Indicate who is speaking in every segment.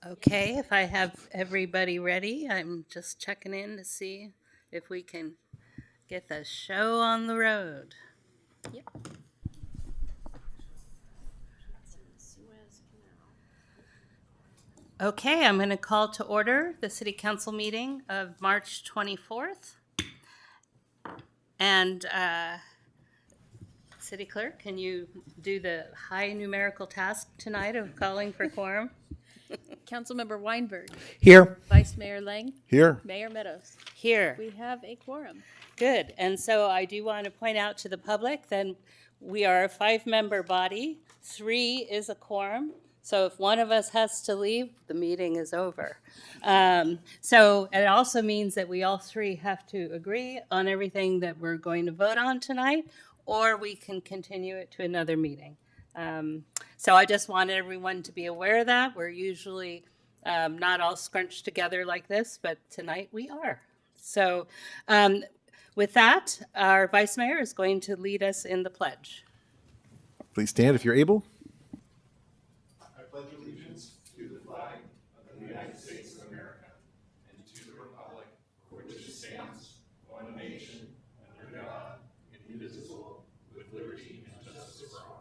Speaker 1: Okay, if I have everybody ready, I'm just checking in to see if we can get the show on the road.
Speaker 2: Yep.
Speaker 1: Okay, I'm going to call to order the City Council meeting of March 24th. And City Clerk, can you do the high numerical task tonight of calling for quorum?
Speaker 2: Councilmember Weinberg,
Speaker 3: Here.
Speaker 2: Vice Mayor Lang,
Speaker 3: Here.
Speaker 2: Mayor Meadows.
Speaker 1: Here.
Speaker 2: We have a quorum.
Speaker 1: Good. And so I do want to point out to the public that we are a 5-member body. 3 is a quorum. So if one of us has to leave, the meeting is over. So it also means that we all 3 have to agree on everything that we're going to vote on tonight, or we can continue it to another meeting. So I just wanted everyone to be aware of that. We're usually not all scrunched together like this, but tonight we are. So with that, our Vice Mayor is going to lead us in the pledge.
Speaker 3: Please stand if you're able.
Speaker 4: I pledge allegiance to the flag of the United States of America and to the republic for which it stands, one nation, under God, indivisible, with liberty and justice for all.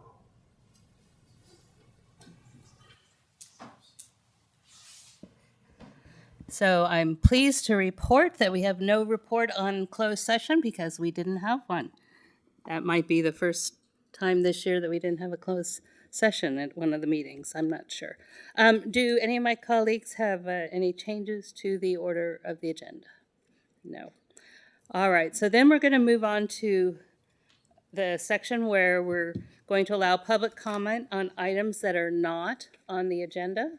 Speaker 1: So I'm pleased to report that we have no report on closed session because we didn't have one. That might be the first time this year that we didn't have a closed session at one of the meetings. I'm not sure. Do any of my colleagues have any changes to the order of the agenda? No. All right, so then we're going to move on to the section where we're going to allow public comment on items that are not on the agenda.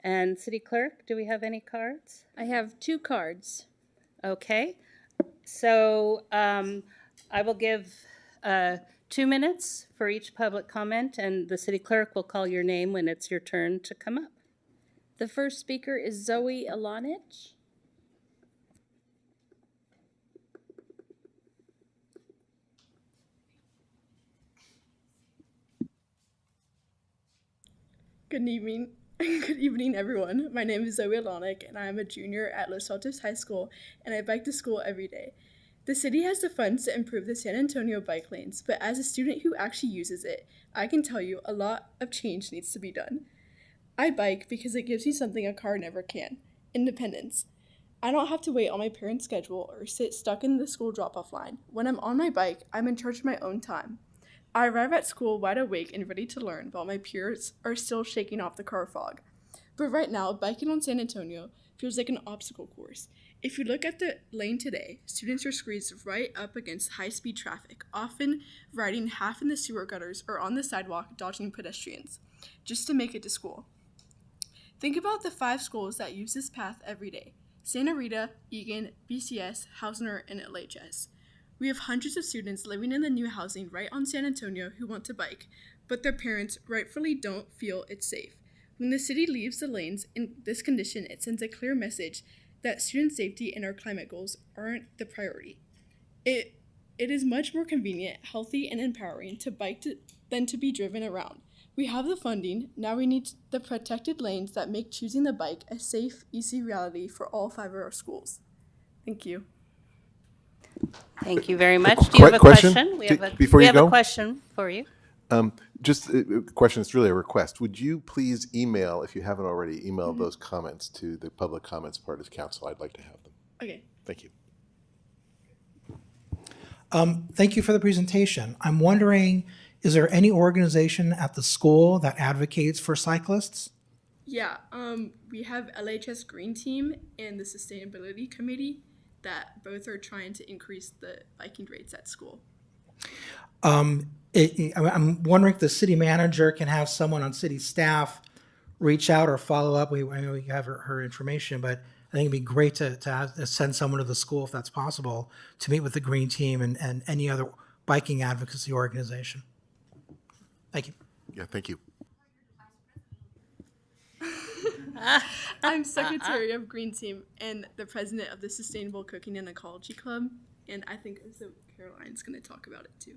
Speaker 1: And City Clerk, do we have any cards?
Speaker 2: I have 2 cards.
Speaker 1: Okay, so I will give 2 minutes for each public comment, and the City Clerk will call your name when it's your turn to come up.
Speaker 2: The first speaker is Zoe Alanich.
Speaker 5: Good evening. Good evening, everyone. My name is Zoe Alonic, and I am a junior at Los Altos High School, and I bike to school every day. The city has the funds to improve the San Antonio bike lanes, but as a student who actually uses it, I can tell you a lot of change needs to be done. I bike because it gives me something a car never can: independence. I don't have to wait on my parents' schedule or sit stuck in the school drop-off line. When I'm on my bike, I'm in charge of my own time. I arrive at school wide awake and ready to learn while my peers are still shaking off the car fog. But right now, biking on San Antonio feels like an obstacle course. If you look at the lane today, students are squeezed right up against high-speed traffic, often riding half in the sewer gutters or on the sidewalk dodging pedestrians, just to make it to school. Think about the 5 schools that use this path every day: Santa Rita, Egan, BCS, Hausner, and LHS. We have hundreds of students living in the new housing right on San Antonio who want to bike, but their parents rightfully don't feel it's safe. When the city leaves the lanes in this condition, it sends a clear message that student safety and our climate goals aren't the priority. It is much more convenient, healthy, and empowering to bike than to be driven around. We have the funding, now we need the protected lanes that make choosing the bike a safe, easy reality for all 5 of our schools. Thank you.
Speaker 1: Thank you very much. Do you have a question?
Speaker 3: Before you
Speaker 1: we have
Speaker 3: go?
Speaker 1: a question for you.
Speaker 3: Just a question, it's really a request. Would you please email, if you haven't already, email those comments to the public comments part of council? I'd like to have them.
Speaker 5: Okay.
Speaker 3: Thank you.
Speaker 6: Thank you for the presentation. I'm wondering, is there any organization at the school that advocates for cyclists?
Speaker 5: Yeah, we have LHS Green Team and the Sustainability Committee that both are trying to increase the biking rates at school.
Speaker 6: I'm wondering if the city manager can have someone on city staff reach out or follow up. I know we have her information, but I think it'd be great to send someone to the school, if that's possible, to meet with the Green Team and any other biking advocacy organization. Thank you.
Speaker 3: Yeah, thank you.
Speaker 5: I'm secretary of Green Team and the president of the Sustainable Cooking and Ecology Club, and I think so Caroline's going to talk about it too.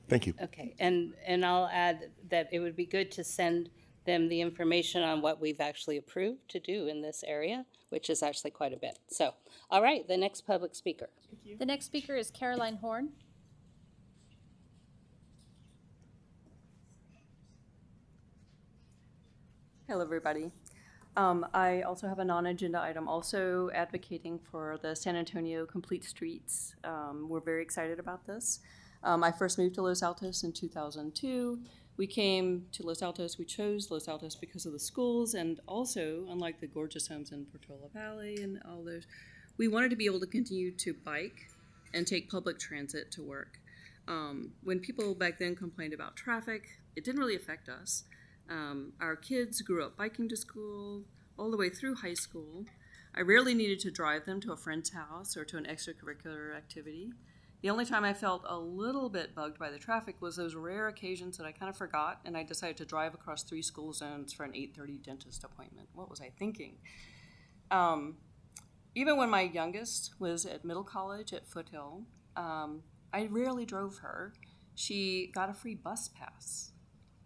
Speaker 3: Thank you.
Speaker 1: Okay, and I'll add that it would be good to send them the information on what we've actually approved to do in this area, which is actually quite a bit. So, all right, the next public speaker.
Speaker 2: The next speaker is Caroline Horn.
Speaker 7: Hello, everybody. I also have a non-agenda item also advocating for the San Antonio Complete Streets. We're very excited about this. I first moved to Los Altos in 2002. We came to Los Altos, we chose Los Altos because of the schools, and also, unlike the gorgeous homes in Portola Valley and all those, we wanted to be able to continue to bike and take public transit to work. When people back then complained about traffic, it didn't really affect us. Our kids grew up biking to school all the way through high school. I rarely needed to drive them to a friend's house or to an extracurricular activity. The only time I felt a little bit bugged by the traffic was those rare occasions that I kind of forgot and I decided to drive across 3 school zones for an 8:30 dentist appointment. What was I thinking? Even when my youngest was at middle college at Foothill, I rarely drove her. She got a free bus pass.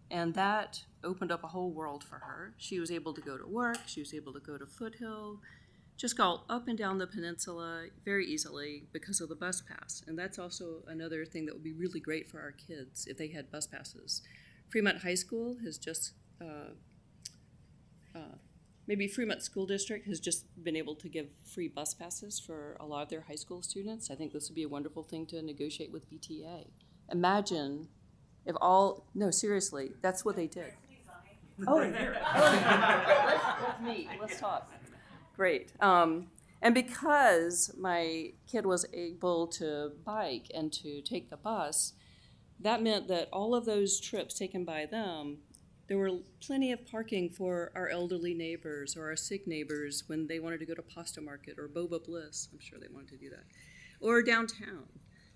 Speaker 7: And that opened up a whole world for her. She was able to go to work. She was able to go to Foothill, just go up and down the peninsula very easily because of the bus pass. And that's also another thing that would be really great for our kids if they had bus passes. Fremont High School has just, maybe Fremont School District has just been able to give free bus passes for a lot of their high school students. I think this would be a wonderful thing to negotiate with BTA. Imagine if all, no, seriously, that's what they did. Oh, here. Let's meet, let's talk. Great. And because my kid was able to bike and to take the bus, that meant that all of those trips taken by them, there were plenty of parking for our elderly neighbors or our sick neighbors when they wanted to go to Pasta Market or Boba Bliss. I'm sure they wanted to do that. Or downtown.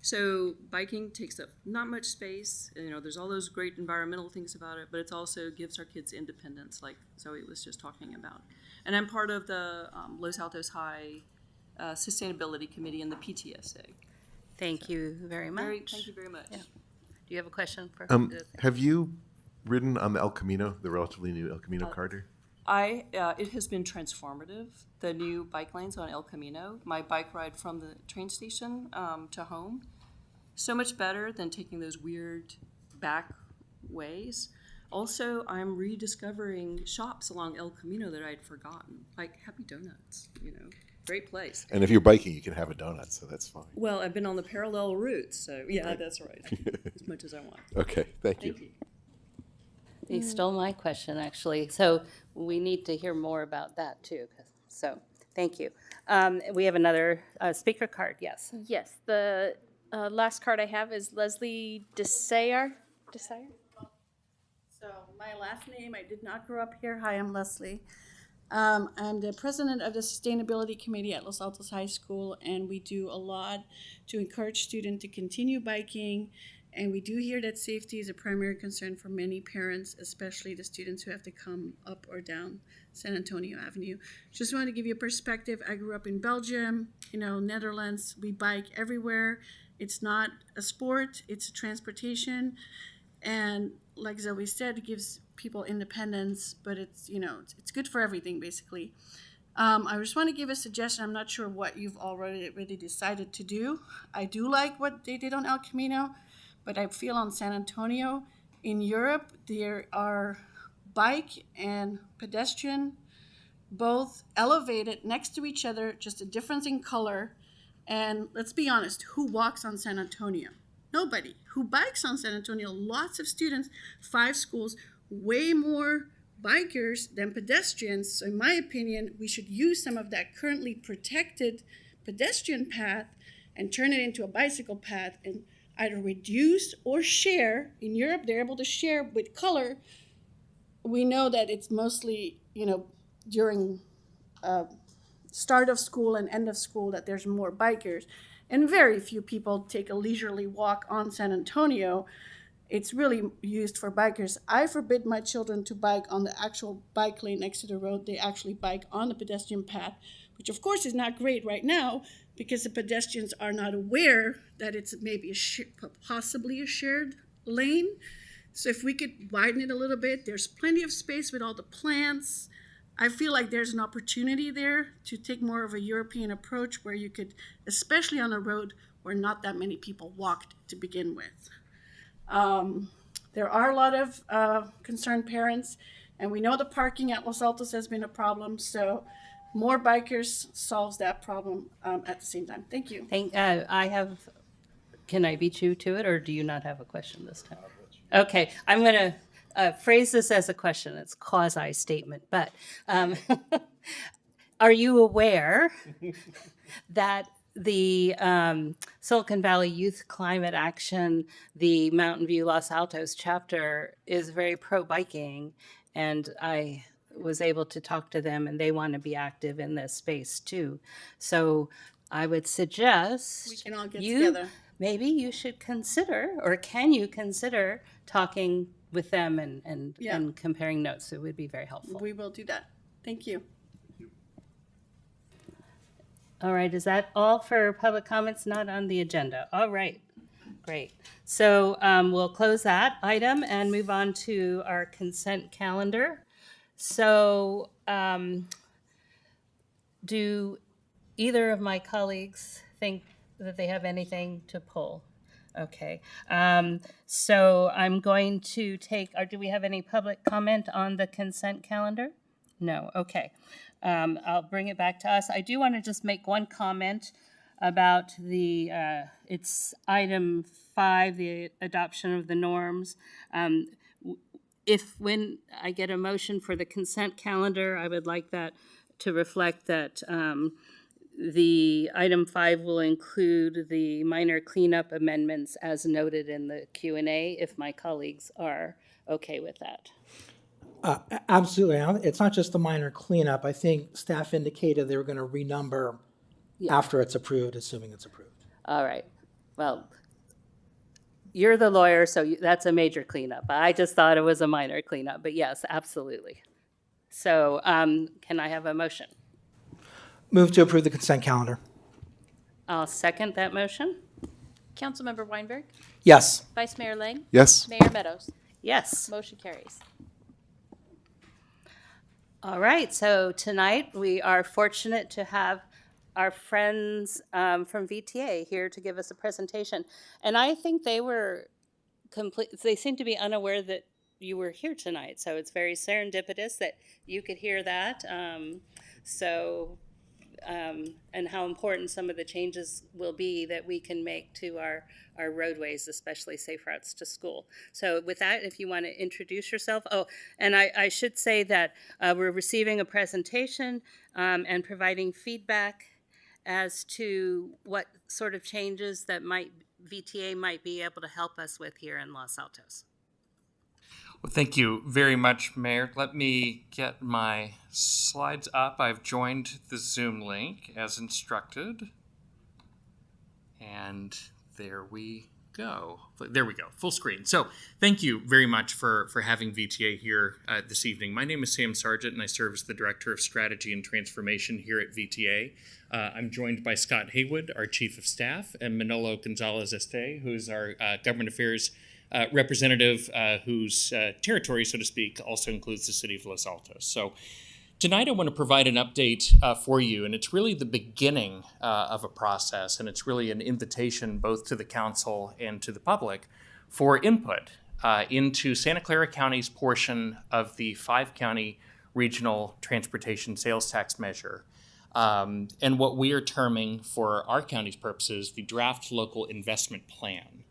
Speaker 7: So biking takes up not much space. You know, there's all those great environmental things about it, but it also gives our kids independence, like Zoe was just talking about. And I'm part of the Los Altos High Sustainability Committee and the PTSA.
Speaker 1: Thank you very much.
Speaker 7: Thank you very much.
Speaker 1: Yeah. Do you have a question for
Speaker 3: Have you ridden on the El Camino, the relatively new El Camino corridor?
Speaker 7: It has been transformative, the new bike lanes on El Camino. My bike ride from the train station to home, so much better than taking those weird back ways. Also, I'm rediscovering shops along El Camino that I'd forgotten, like Happy Donuts, you know, great place.
Speaker 3: And if you're biking, you can have a donut, so that's fine.
Speaker 7: Well, I've been on the parallel routes, so yeah, right. That's right, as much as I want.
Speaker 3: Okay, thank you.
Speaker 7: Thank you.
Speaker 1: You stole my question, actually. So we need to hear more about that, too. So thank you. We have another speaker card, yes.
Speaker 2: Yes, the last card I have is Leslie Desire.
Speaker 8: So my last name, I did not grow up here. Hi, I'm Leslie. I'm the president of the Sustainability Committee at Los Altos High School, and we do a lot to encourage students to continue biking. And we do hear that safety is a primary concern for many parents, especially the students who have to come up or down San Antonio Avenue. Just wanted to give you a perspective. I grew up in Belgium, Netherlands. We bike everywhere. It's not a sport, it's a transportation. And like Zoe said, it gives people independence, but it's good for everything, basically. I just want to give a suggestion. I'm not sure what you've already decided to do. I do like what they did on El Camino, but I feel on San Antonio, In Europe, there are bike and pedestrian both elevated next to each other, just a difference in color. And let's be honest, who walks on San Antonio? Nobody. Who bikes on San Antonio? Lots of students, 5 schools, way more bikers than pedestrians. So in my opinion, we should use some of that currently protected pedestrian path and turn it into a bicycle path and either reduce or share. In Europe, they're able to share with color. We know that it's mostly, during start of school and end of school that there's more bikers, and very few people take a leisurely walk on San Antonio. It's really used for bikers. I forbid my children to bike on the actual bike lane next to the road. They actually bike on the pedestrian path, which of course is not great right now because the pedestrians are not aware that it's maybe possibly a shared lane. So if we could widen it a little bit, there's plenty of space with all the plants. I feel like there's an opportunity there to take more of a European approach where you could, especially on a road where not that many people walked to begin with. There are a lot of concerned parents, and we know the parking at Los Altos has been a problem, so more bikers solves that problem at the same time. Thank you.
Speaker 1: Can I beat you to it, or do you not have a question this time? Okay, I'm going to phrase this as a question. It's quasi statement, but are you aware that the Silicon Valley Youth Climate Action, the Mountain View Los Altos chapter is very pro biking, and I was able to talk to them, and they want to be active in this space too. So I would suggest
Speaker 8: We can all get together.
Speaker 1: Maybe you should consider, or can you consider talking with them and comparing notes? It would be very helpful.
Speaker 8: We will do that. Thank you.
Speaker 1: All right, is that all for public comments not on the agenda? All right, great. So we'll close that item and move on to our consent calendar. So do either of my colleagues think that they have anything to pull? Okay, so I'm going to take, or do we have any public comment on the consent calendar? No, okay. I'll bring it back to us. I do want to just make one comment about it's item 5, the adoption of the norms. When I get a motion for the consent calendar, I would like that to reflect that the item 5 will include the minor cleanup amendments as noted in the Q&A, if my colleagues are okay with that.
Speaker 6: Absolutely. It's not just the minor cleanup. I think staff indicated they were going to renumber after it's approved, assuming it's approved.
Speaker 1: All right. Well, you're the lawyer, so that's a major cleanup. I just thought it was a minor cleanup, but yes, absolutely. So can I have a motion?
Speaker 6: Move to approve the consent calendar.
Speaker 1: I'll second that motion.
Speaker 2: Councilmember Weinberg,
Speaker 6: Yes.
Speaker 2: Vice Mayor Lang,
Speaker 3: Yes?
Speaker 2: Mayor Meadows.
Speaker 1: Yes.
Speaker 2: Motion carries.
Speaker 1: All right, so tonight we are fortunate to have our friends from VTA here to give us a presentation. And I think they seem to be unaware that you were here tonight. So it's very serendipitous that you could hear that. And how important some of the changes will be that we can make to our roadways, especially safe routes to school. So with that, if you want to introduce yourself. Oh, and I should say that we're receiving a presentation and providing feedback as to what sort of changes that VTA might be able to help us with here in Los Altos.
Speaker 9: Well, thank you very much, Mayor. Let me get my slides up. I've joined the Zoom link as instructed. And there we go. There we go, full screen. So thank you very much for having VTA here this evening. My name is Sam Sargent, and I serve as the Director of Strategy and Transformation here at VTA. I'm joined by Scott Haywood, our Chief of Staff, and Manolo Gonzalez-Este, who's our Government Affairs representative whose territory, so to speak, also includes the city of Los Altos. So tonight I want to provide an update for you, and it's really the beginning of a process, and it's really an invitation both to the council and to the public for input into Santa Clara County's portion of the 5-county regional transportation sales tax measure, and what we are terming, for our county's purposes, the draft local investment plan.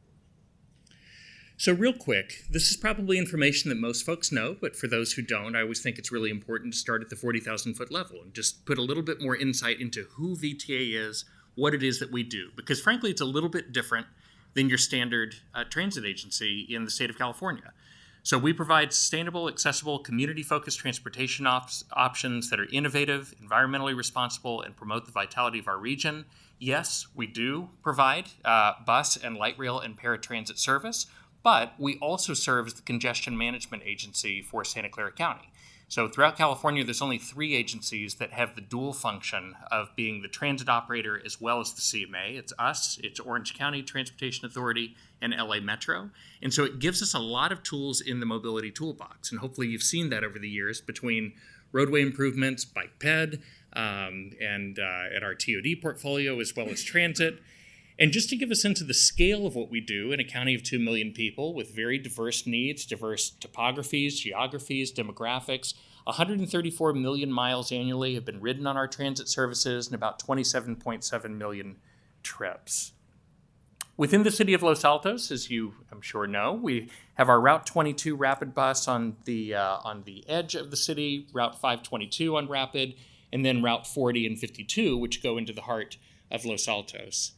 Speaker 9: So real quick, this is probably information that most folks know, but for those who don't, I always think it's really important to start at the 40,000-foot level and just put a little bit more insight into who VTA is, what it is that we do, because frankly, it's a little bit different than your standard transit agency in the state of California. So we provide sustainable, accessible, community-focused transportation options that are innovative, environmentally responsible, and promote the vitality of our region. Yes, we do provide bus and light rail and paratransit service, but we also serve as the congestion management agency for Santa Clara County. So throughout California, there's only 3 agencies that have the dual function of being the transit operator as well as the CMA. It's us, it's Orange County Transportation Authority, and LA Metro. And so it gives us a lot of tools in the mobility toolbox. And hopefully you've seen that over the years between roadway improvements, bike ped, and at our TOD portfolio, as well as transit. And just to give a sense of the scale of what we do in a county of 2 million people with very diverse needs, diverse topographies, geographies, demographics, 134 million miles annually have been ridden on our transit services and about 27.7 million trips. Within the city of Los Altos, as you, I'm sure, know, we have our Route 22 Rapid bus on the edge of the city, Route 522 on Rapid, and then Route 40 and 52, which go into the heart of Los Altos.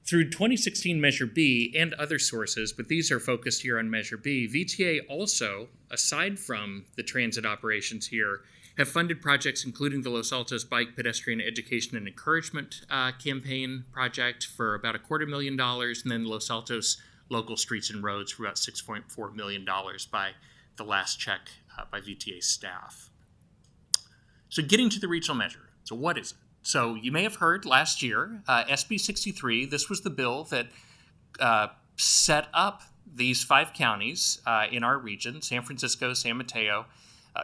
Speaker 9: Through 2016 Measure B and other sources, but these are focused here on Measure B, VTA also, aside from the transit operations here, have funded projects including the Los Altos Bike Pedestrian Education and Encouragement campaign project for about $250,000, and then Los Altos Local Streets and Roads for about $6.4 million by the last check by VTA staff. So getting to the regional measure. So what is it? So you may have heard last year, SB 63, this was the bill that set up these 5 counties in our region, San Francisco, San Mateo,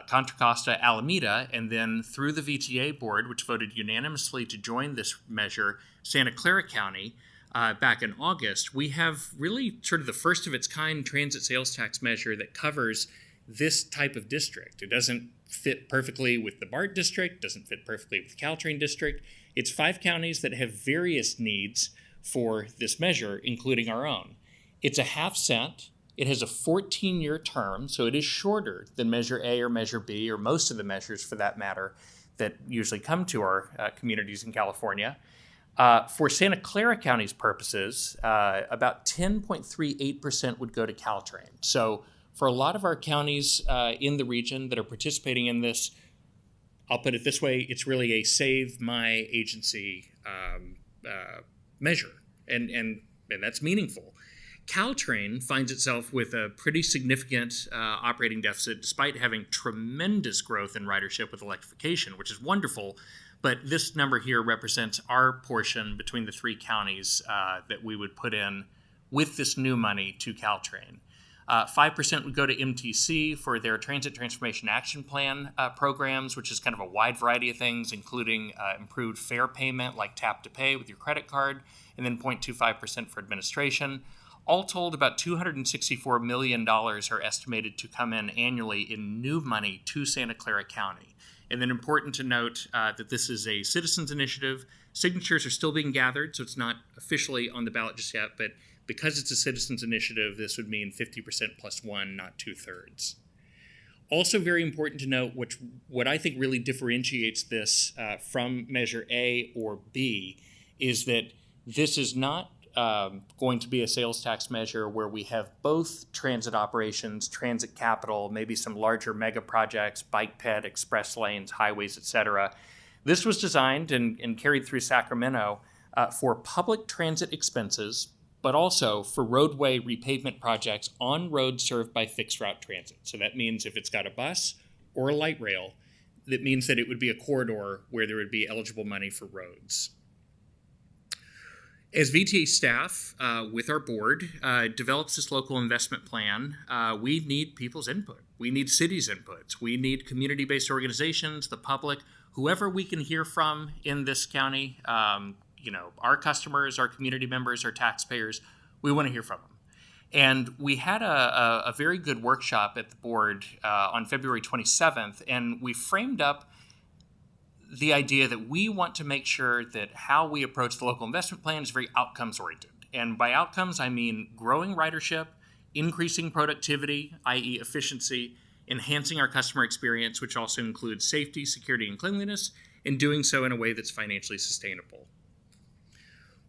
Speaker 9: Contra Costa, Alameda, and then through the VTA board, which voted unanimously to join this measure, Santa Clara County, back in August. We have really sort of the first of its kind transit sales tax measure that covers this type of district. It doesn't fit perfectly with the BART district, doesn't fit perfectly with the Caltrain district. It's 5 counties that have various needs for this measure, including our own. It's a half cent. It has a 14-year term, so it is shorter than Measure A or Measure B, or most of the measures for that matter, that usually come to our communities in California. For Santa Clara County's purposes, about 10.38% would go to Caltrain. So for a lot of our counties in the region that are participating in this, I'll put it this way, it's really a save my agency measure, and that's meaningful. Caltrain finds itself with a pretty significant operating deficit despite having tremendous growth in ridership with electrification, which is wonderful, but this number here represents our portion between the 3 counties that we would put in with this new money to Caltrain. 5% would go to MTC for their Transit Transformation Action Plan programs, which is kind of a wide variety of things, including improved fare payment like tap to pay with your credit card, and then 0.25% for administration. All told, about $264 million are estimated to come in annually in new money to Santa Clara County. And then important to note that this is a citizens initiative. Signatures are still being gathered, so it's not officially on the ballot just yet, but because it's a citizens initiative, this would mean 50% plus 1, not 2/3. Also very important to note, what I think really differentiates this from Measure A or B, is that this is not going to be a sales tax measure where we have both transit operations, transit capital, maybe some larger mega projects, bike ped, express lanes, highways, etc. This was designed and carried through Sacramento for public transit expenses, but also for roadway repavement projects on roads served by fixed route transit. So that means if it's got a bus or a light rail, that means that it would be a corridor where there would be eligible money for roads. As VTA staff, with our board, develops this local investment plan, we need people's input. We need cities' inputs. We need community-based organizations, the public, whoever we can hear from in this county, our customers, our community members, our taxpayers, we want to hear from them. And we had a very good workshop at the board on February 27th, and we framed up the idea that we want to make sure that how we approach the local investment plan is very outcomes oriented. And by outcomes, I mean growing ridership, increasing productivity, i.e. efficiency, enhancing our customer experience, which also includes safety, security, and cleanliness, and doing so in a way that's financially sustainable.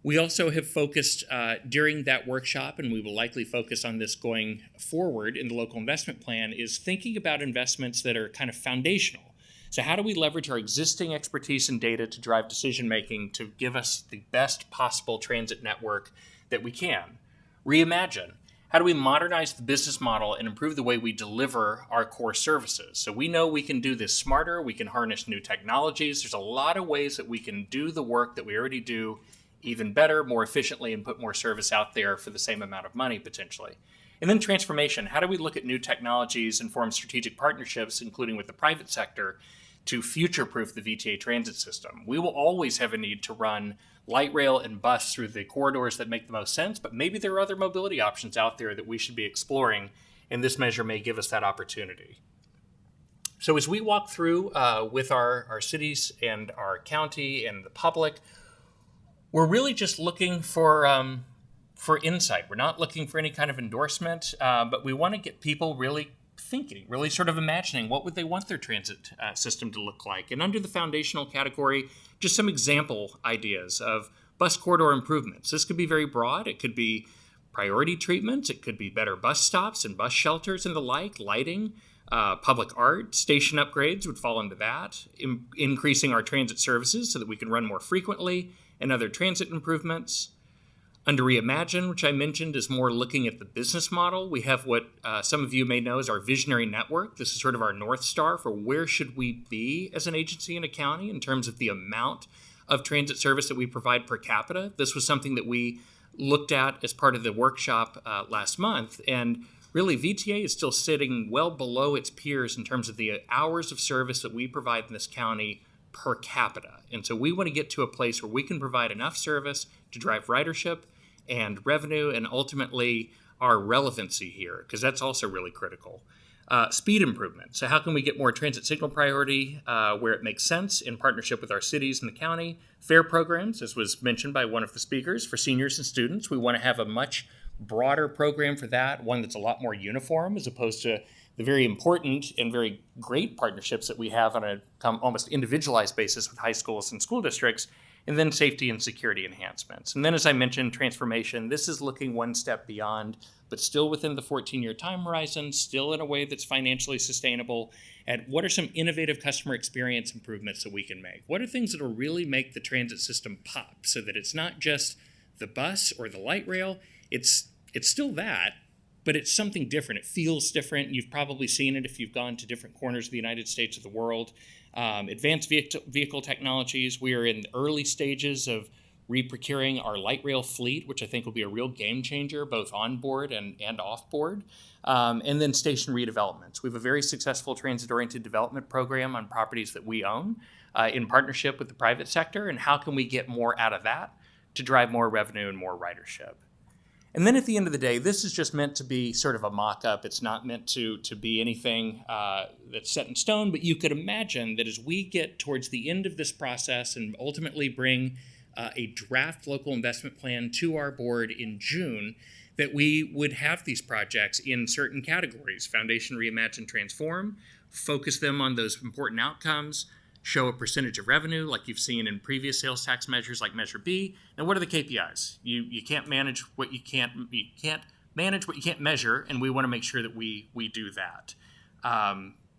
Speaker 9: We also have focused during that workshop, and we will likely focus on this going forward in the local investment plan, is thinking about investments that are kind of foundational. So how do we leverage our existing expertise and data to drive decision-making to give us the best possible transit network that we can? Reimagine. How do we modernize the business model and improve the way we deliver our core services? So we know we can do this smarter, we can harness new technologies. There's a lot of ways that we can do the work that we already do even better, more efficiently, and put more service out there for the same amount of money potentially. And then transformation. How do we look at new technologies and form strategic partnerships, including with the private sector, to future-proof the VTA transit system? We will always have a need to run light rail and bus through the corridors that make the most sense, but maybe there are other mobility options out there that we should be exploring, and this measure may give us that opportunity. So as we walk through with our cities and our county and the public, we're really just looking for insight. We're not looking for any kind of endorsement, but we want to get people really thinking, really sort of imagining what would they want their transit system to look like. And under the foundational category, just some example ideas of bus corridor improvements. This could be very broad. It could be priority treatments. It could be better bus stops and bus shelters and the like, lighting, public art, station upgrades would fall into that, increasing our transit services so that we can run more frequently, and other transit improvements. Under Reimagine, which I mentioned, is more looking at the business model. We have what some of you may know as our visionary network. This is sort of our North Star for where should we be as an agency in a county in terms of the amount of transit service that we provide per capita. This was something that we looked at as part of the workshop last month. And really, VTA is still sitting well below its peers in terms of the hours of service that we provide in this county per capita. And so we want to get to a place where we can provide enough service to drive ridership and revenue and ultimately our relevancy here, because that's also really critical. Speed improvement. So how can we get more transit signal priority where it makes sense in partnership with our cities and the county? Fare programs, as was mentioned by one of the speakers, for seniors and students. We want to have a much broader program for that, one that's a lot more uniform as opposed to the very important and very great partnerships that we have on a almost individualized basis with high schools and school districts, and then safety and security enhancements. And then, as I mentioned, transformation. This is looking one step beyond, but still within the 14-year time horizon, still in a way that's financially sustainable, at what are some innovative customer experience improvements that we can make? What are things that will really make the transit system pop so that it's not just the bus or the light rail, it's still that, but it's something different. It feels different. You've probably seen it if you've gone to different corners of the United States or the world. Advanced vehicle technologies. We are in the early stages of re-procuring our light rail fleet, which I think will be a real game changer, both on board and off board. And then station redevelopments. We have a very successful transit-oriented development program on properties that we own in partnership with the private sector. And how can we get more out of that to drive more revenue and more ridership? And then at the end of the day, this is just meant to be sort of a mock-up. It's not meant to be anything that's set in stone, but you could imagine that as we get towards the end of this process and ultimately bring a draft local investment plan to our board in June, that we would have these projects in certain categories: foundation, reimagine, transform, focus them on those important outcomes, show a percentage of revenue like you've seen in previous sales tax measures like Measure B. And what are the KPIs? You can't manage what you can't manage what you can't measure, and we want to make sure that we do that.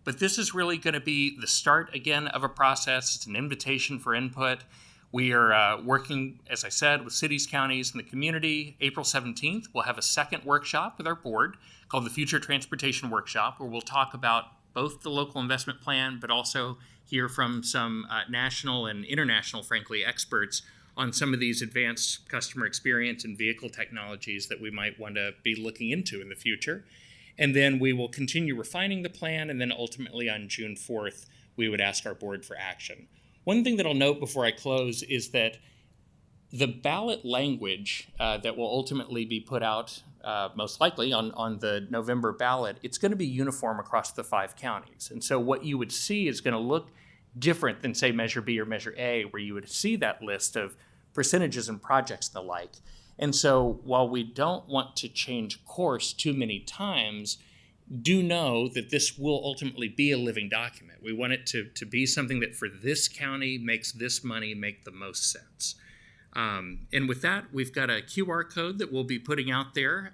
Speaker 9: But this is really going to be the start again of a process. It's an invitation for input. We are working, as I said, with cities, counties, and the community. April 17th, we'll have a second workshop with our board called the Future Transportation Workshop, where we'll talk about both the local investment plan, but also hear from some national and international, frankly, experts on some of these advanced customer experience and vehicle technologies that we might want to be looking into in the future. And then we will continue refining the plan, and then ultimately on June 4th, we would ask our board for action. One thing that I'll note before I close is that The ballot language that will ultimately be put out, most likely on the November ballot, it's going to be uniform across the 5 counties. And so what you would see is going to look different than, say, Measure B or Measure A, where you would see that list of percentages and projects and the like. And so while we don't want to change course too many times, do know that this will ultimately be a living document. We want it to be something that for this county makes this money make the most sense. And with that, we've got a QR code that we'll be putting out there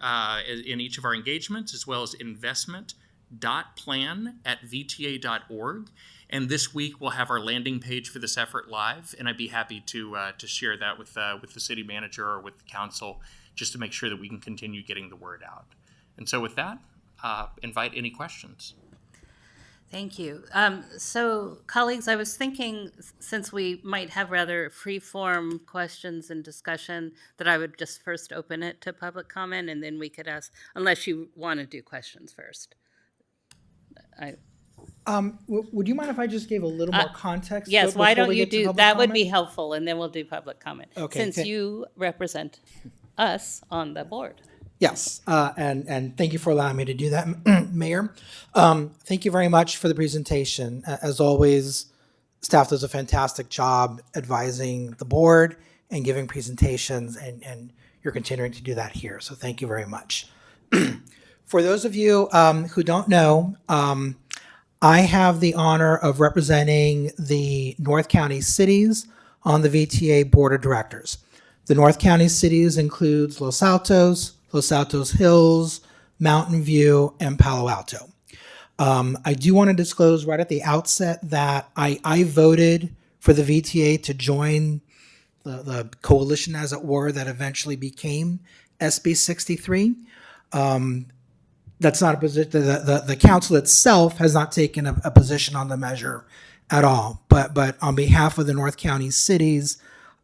Speaker 9: in each of our engagements, as well as investment.plan@vta.org. And this week we'll have our landing page for this effort live, and I'd be happy to share that with the city manager or with the council, just to make sure that we can continue getting the word out. And so with that, invite any questions.
Speaker 1: Thank you. So, colleagues, I was thinking, since we might have rather free-form questions and discussion, that I would just first open it to public comment, and then we could ask, unless you want to do questions first.
Speaker 6: Would you mind if I just gave a little more context?
Speaker 1: Yes,
Speaker 6: before
Speaker 1: why
Speaker 6: we
Speaker 1: don't you
Speaker 6: get to
Speaker 1: do,
Speaker 6: public
Speaker 1: that would
Speaker 6: comment?
Speaker 1: be helpful, and then we'll do public comment.
Speaker 6: Okay,
Speaker 1: Since you represent us on the board.
Speaker 6: Yes, and thank you for allowing me to do that, Mayor. Thank you very much for the presentation. As always, staff does a fantastic job advising the board and giving presentations, and you're continuing to do that here. So thank you very much. For those of you who don't know, I have the honor of representing the North County cities on the VTA Board of Directors. The North County cities includes Los Altos Hills, Mountain View, and Palo Alto. I do want to disclose right at the outset that I voted for the VTA to join the coalition, as it were, that eventually became SB 63. That's not a position. The council itself has not taken a position on the measure at all. But on behalf of the North County cities,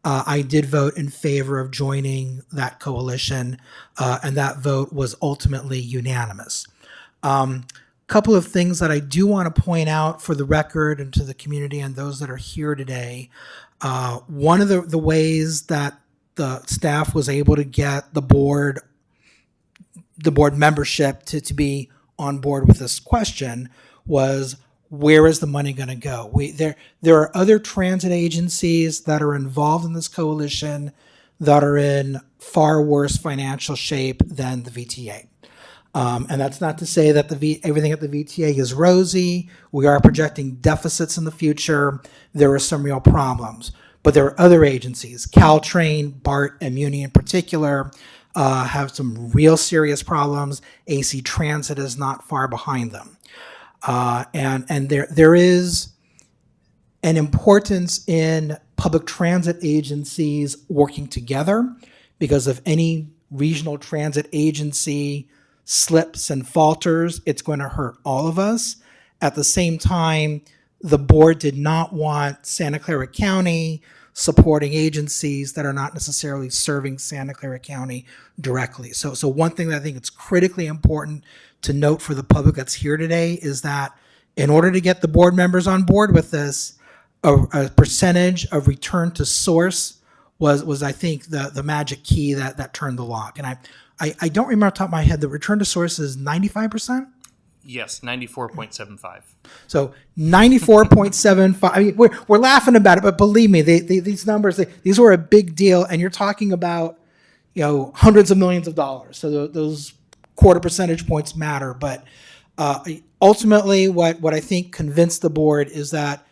Speaker 6: I did vote in favor of joining that coalition, and that vote was ultimately unanimous. Couple of things that I do want to point out for the record and to the community and those that are here today. One of the ways that the staff was able to get the board membership to be on board with this question was, where is the money going to go? There are other transit agencies that are involved in this coalition that are in far worse financial shape than the VTA. And that's not to say that everything at the VTA is rosy. We are projecting deficits in the future. There are some real problems. But there are other agencies, Caltrain, BART, and Muni in particular, have some real serious problems. AC Transit is not far behind them. And there is an importance in public transit agencies working together, because if any regional transit agency slips and falters, it's going to hurt all of us. At the same time, the board did not want Santa Clara County supporting agencies that are not necessarily serving Santa Clara County directly. So one thing that I think it's critically important to note for the public that's here today is that in order to get the board members on board with this, a percentage of return to source was I think the magic key that turned the lock. And I don't remember off the top of my head, the return to source is 95%?
Speaker 9: Yes, 94.75.
Speaker 6: So 94.75. I mean, we're laughing about it, but believe me, these numbers, these were a big deal, and you're talking about, hundreds of millions of dollars. So those quarter percentage points matter. But ultimately, what I think convinced the board is that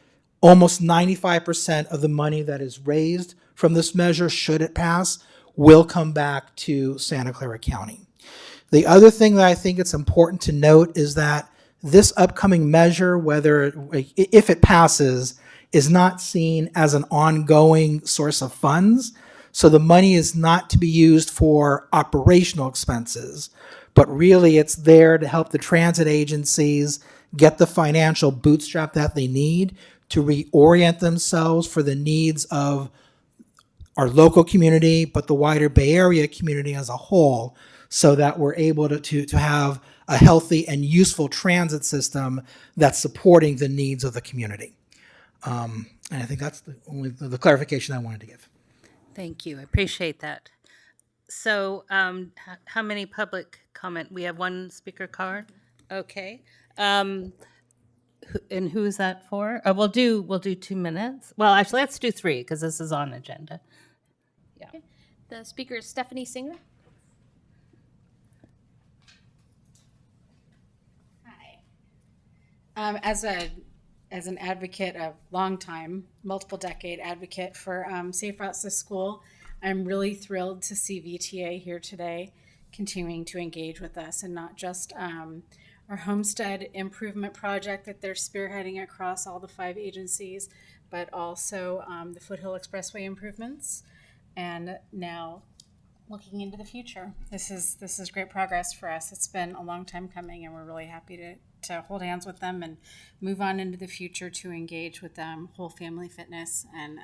Speaker 6: almost 95% of the money that is raised from this measure, should it pass, will come back to Santa Clara County. The other thing that I think it's important to note is that this upcoming measure, if it passes, is not seen as an ongoing source of funds. So the money is not to be used for operational expenses, but really it's there to help the transit agencies get the financial bootstrap that they need to reorient themselves for the needs of our local community, but the wider Bay Area community as a whole, so that we're able to have a healthy and useful transit system that's supporting the needs of the community. And I think that's the clarification I wanted to give.
Speaker 1: Thank you. I appreciate that. So, how many public comment? We have one speaker card. Okay. And who is that for? We'll do 2 minutes. Well, actually, let's do 3 because this is on agenda.
Speaker 2: The speaker is Stephanie Singer.
Speaker 10: As an advocate of long time, multiple decade advocate for safe routes to school, I'm really thrilled to see VTA here today, continuing to engage with us, and not just our homestead improvement project that they're spearheading across all the 5 agencies, but also the Foothill Expressway improvements, and now looking into the future. This is great progress for us. It's been a long time coming, and we're really happy to hold hands with them and move on into the future to engage with them, whole family fitness and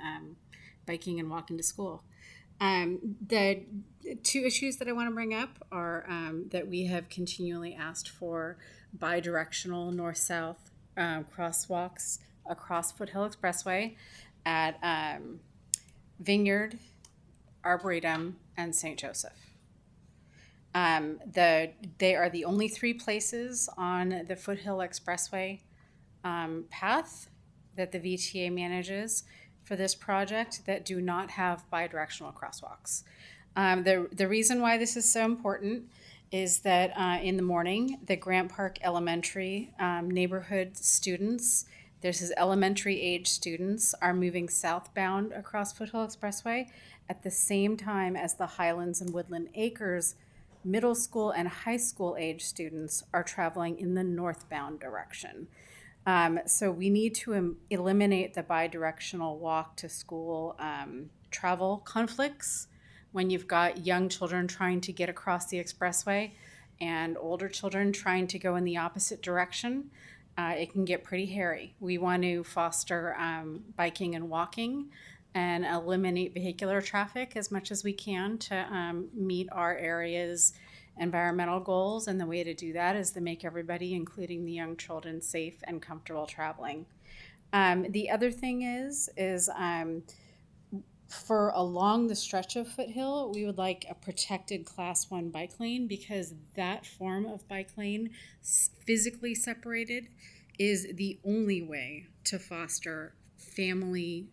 Speaker 10: biking and walking to school. The 2 issues that I want to bring up are that we have continually asked for bi-directional north-south crosswalks across Foothill Expressway at Vineyard, Arboretum, and St. Joseph. They are the only 3 places on the Foothill Expressway path that the VTA manages for this project that do not have bi-directional crosswalks. The reason why this is so important is that in the morning, the Grant Park Elementary neighborhood students, this is elementary age students, are moving southbound across Foothill Expressway at the same time as the Highlands and Woodland Acres middle school and high school age students are traveling in the northbound direction. So we need to eliminate the bi-directional walk to school travel conflicts when you've got young children trying to get across the expressway and older children trying to go in the opposite direction. It can get pretty hairy. We want to foster biking and walking and eliminate vehicular traffic as much as we can to meet our area's environmental goals. And the way to do that is to make everybody, including the young children, safe and comfortable traveling. The other thing is for along the stretch of Foothill, we would like a protected Class 1 bike lane, because that form of bike lane, physically separated, is the only way to foster family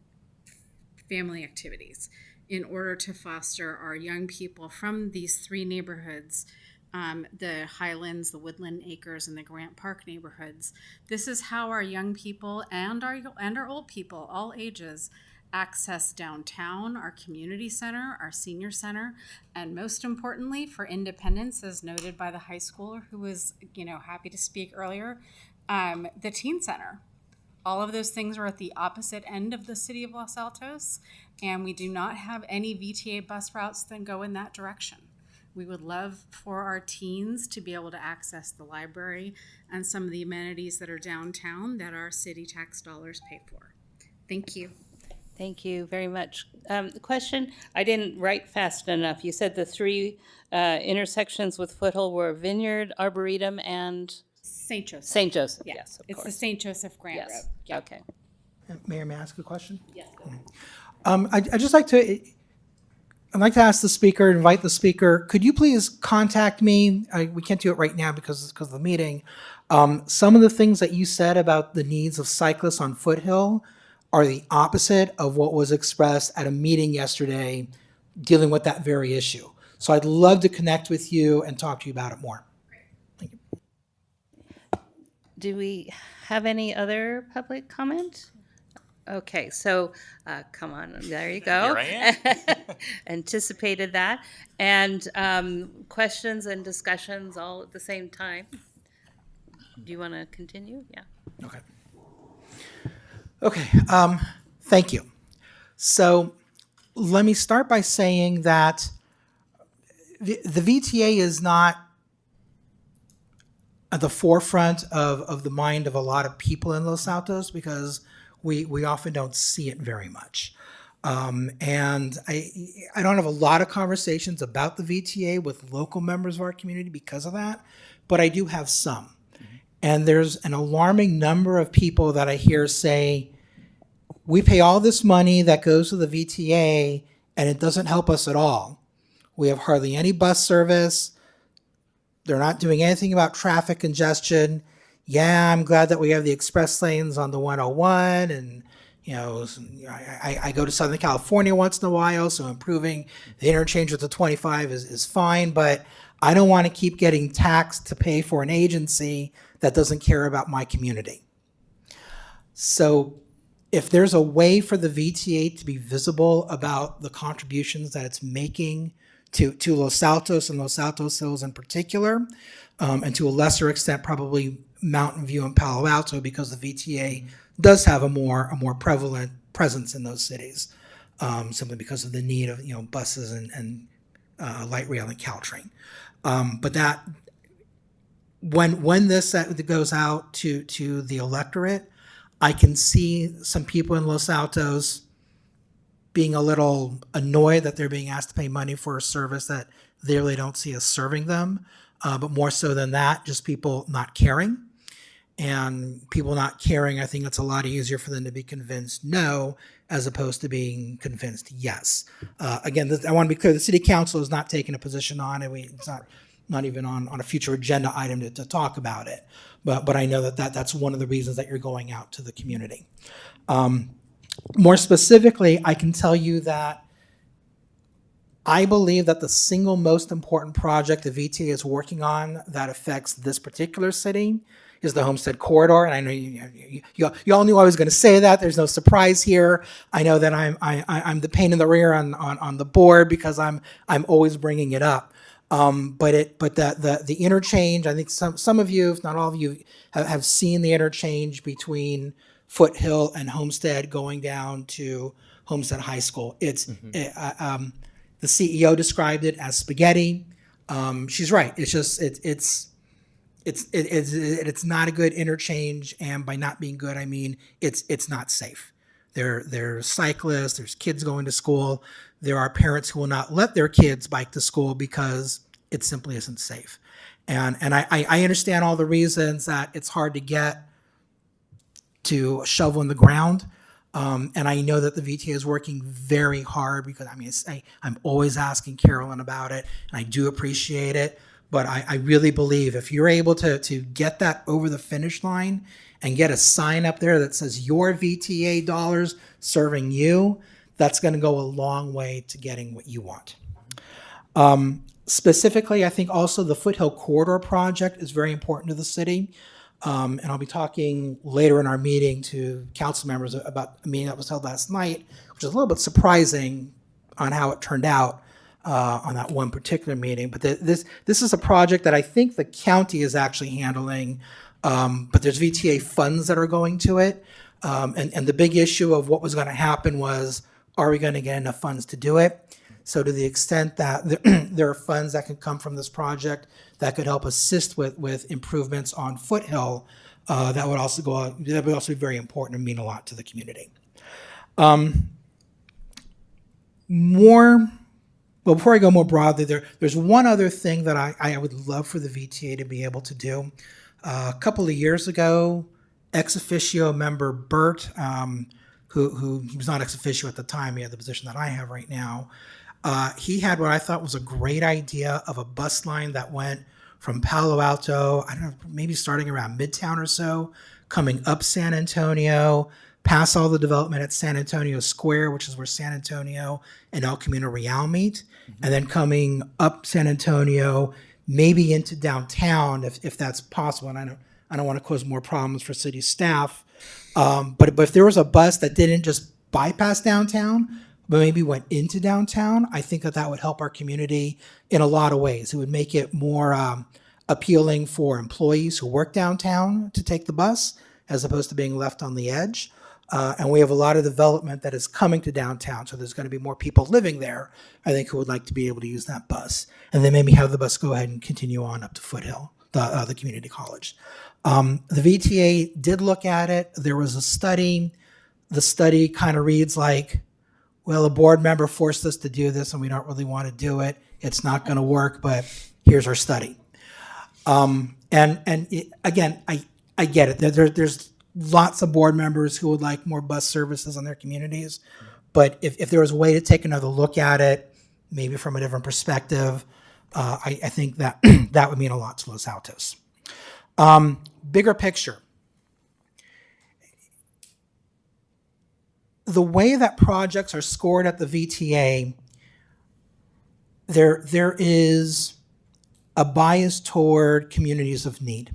Speaker 10: activities in order to foster our young people from these 3 neighborhoods, the Highlands, the Woodland Acres, and the Grant Park neighborhoods. This is how our young people and our old people, all ages, access downtown, our community center, our senior center, and most importantly for independence, as noted by the high schooler who was happy to speak earlier, the teen center. All of those things are at the opposite end of the city of Los Altos, and we do not have any VTA bus routes that go in that direction. We would love for our teens to be able to access the library and some of the amenities that are downtown that our city tax dollars pay for. Thank you.
Speaker 1: Thank you very much. The question, I didn't write fast enough. You said the 3 intersections with Foothill were Vineyard, Arboretum, and
Speaker 10: St. Joseph.
Speaker 1: St. Joseph.
Speaker 10: Yeah.
Speaker 1: Yes, of
Speaker 10: it's
Speaker 1: course.
Speaker 10: the St. Joseph Grant
Speaker 1: Yes.
Speaker 10: Road. Yeah.
Speaker 1: Okay.
Speaker 6: Mayor, may I ask a question?
Speaker 10: Yes.
Speaker 6: I'd just like to, I'd like to ask the speaker, invite the speaker, could you please contact me? We can't do it right now because of the meeting. Some of the things that you said about the needs of cyclists on Foothill are the opposite of what was expressed at a meeting yesterday dealing with that very issue. So I'd love to connect with you and talk to you about it more. Thank you.
Speaker 1: Do we have any other public comment? Okay, so come on, there you go.
Speaker 9: Here I am.
Speaker 1: Anticipated that. And questions and discussions all at the same time. Do you want to continue? Yeah.
Speaker 6: Okay. Okay, thank you. So let me start by saying that the VTA is not at the forefront of the mind of a lot of people in Los Altos because we often don't see it very much. And I don't have a lot of conversations about the VTA with local members of our community because of that, but I do have some. And there's an alarming number of people that I hear say, we pay all this money that goes to the VTA and it doesn't help us at all. We have hardly any bus service. They're not doing anything about traffic congestion. Yeah, I'm glad that we have the express lanes on the 101, and I go to Southern California once in a while, so improving the interchange with the 25 is fine, but I don't want to keep getting taxed to pay for an agency that doesn't care about my community. So if there's a way for the VTA to be visible about the contributions that it's making to Los Altos and Los Altos Hills in particular, and to a lesser extent probably Mountain View and Palo Alto, because the VTA does have a more prevalent presence in those cities, simply because of the need of buses and light rail and Caltrain. But that when this goes out to the electorate, I can see some people in Los Altos being a little annoyed that they're being asked to pay money for a service that they really don't see as serving them. But more so than that, just people not caring. And people not caring, I think it's a lot easier for them to be convinced no, as opposed to being convinced yes. Again, I want to be clear, the city council is not taking a position on it. It's not even on a future agenda item to talk about it. But I know that's one of the reasons that you're going out to the community. More specifically, I can tell you that I believe that the single most important project the VTA is working on that affects this particular city is the Homestead Corridor. And I know you all knew I was going to say that. There's no surprise here. I know that I'm the pain in the rear on the board because I'm always bringing it up. But the interchange, I think some of you, if not all of you, have seen the interchange between Foothill and Homestead going down to Homestead High School. It's the CEO described it as spaghetti. She's right. It's just it's not a good interchange, and by not being good, I mean it's not safe. There's cyclists, there's kids going to school. There are parents who will not let their kids bike to school because it simply isn't safe. And I understand all the reasons that it's hard to get to a shovel in the ground. And I know that the VTA is working very hard because I'm always asking Carolyn about it, and I do appreciate it. But I really believe if you're able to get that over the finish line and get a sign up there that says your VTA dollars serving you, that's going to go a long way to getting what you want. Specifically, I think also the Foothill Corridor project is very important to the city. And I'll be talking later in our meeting to council members about a meeting that was held last night, which is a little bit surprising on how it turned out on that one particular meeting. But this is a project that I think the county is actually handling, but there's VTA funds that are going to it. And the big issue of what was going to happen was, are we going to get enough funds to do it? So to the extent that there are funds that can come from this project that could help assist with improvements on Foothill, that would also be very important and mean a lot to the community. Before I go more broadly, there's one other thing that I would love for the VTA to be able to do. A couple of years ago, ex officio member Bert, who he was not ex officio at the time, he had the position that I have right now. He had what I thought was a great idea of a bus line that went from Palo Alto, I don't know, maybe starting around Midtown or so, coming up San Antonio, past all the development at San Antonio Square, which is where San Antonio and El Camino Real meet, and then coming up San Antonio, maybe into downtown if that's possible. And I don't want to cause more problems for city staff. But if there was a bus that didn't just bypass downtown, but maybe went into downtown, I think that would help our community in a lot of ways. It would make it more appealing for employees who work downtown to take the bus, as opposed to being left on the edge. And we have a lot of development that is coming to downtown, so there's going to be more people living there, I think, who would like to be able to use that bus. And then maybe have the bus go ahead and continue on up to Foothill, the community college. The VTA did look at it. There was a study. The study kind of reads like, well, a board member forced us to do this and we don't really want to do it. It's not going to work, but here's our study. Again, I get it. There's lots of board members who would like more bus services in their communities, But if there was a way to take another look at it, maybe from a different perspective, I think that that would mean a lot to Los Altos. Bigger picture. The way that projects are scored at the VTA, there is a bias toward communities of need.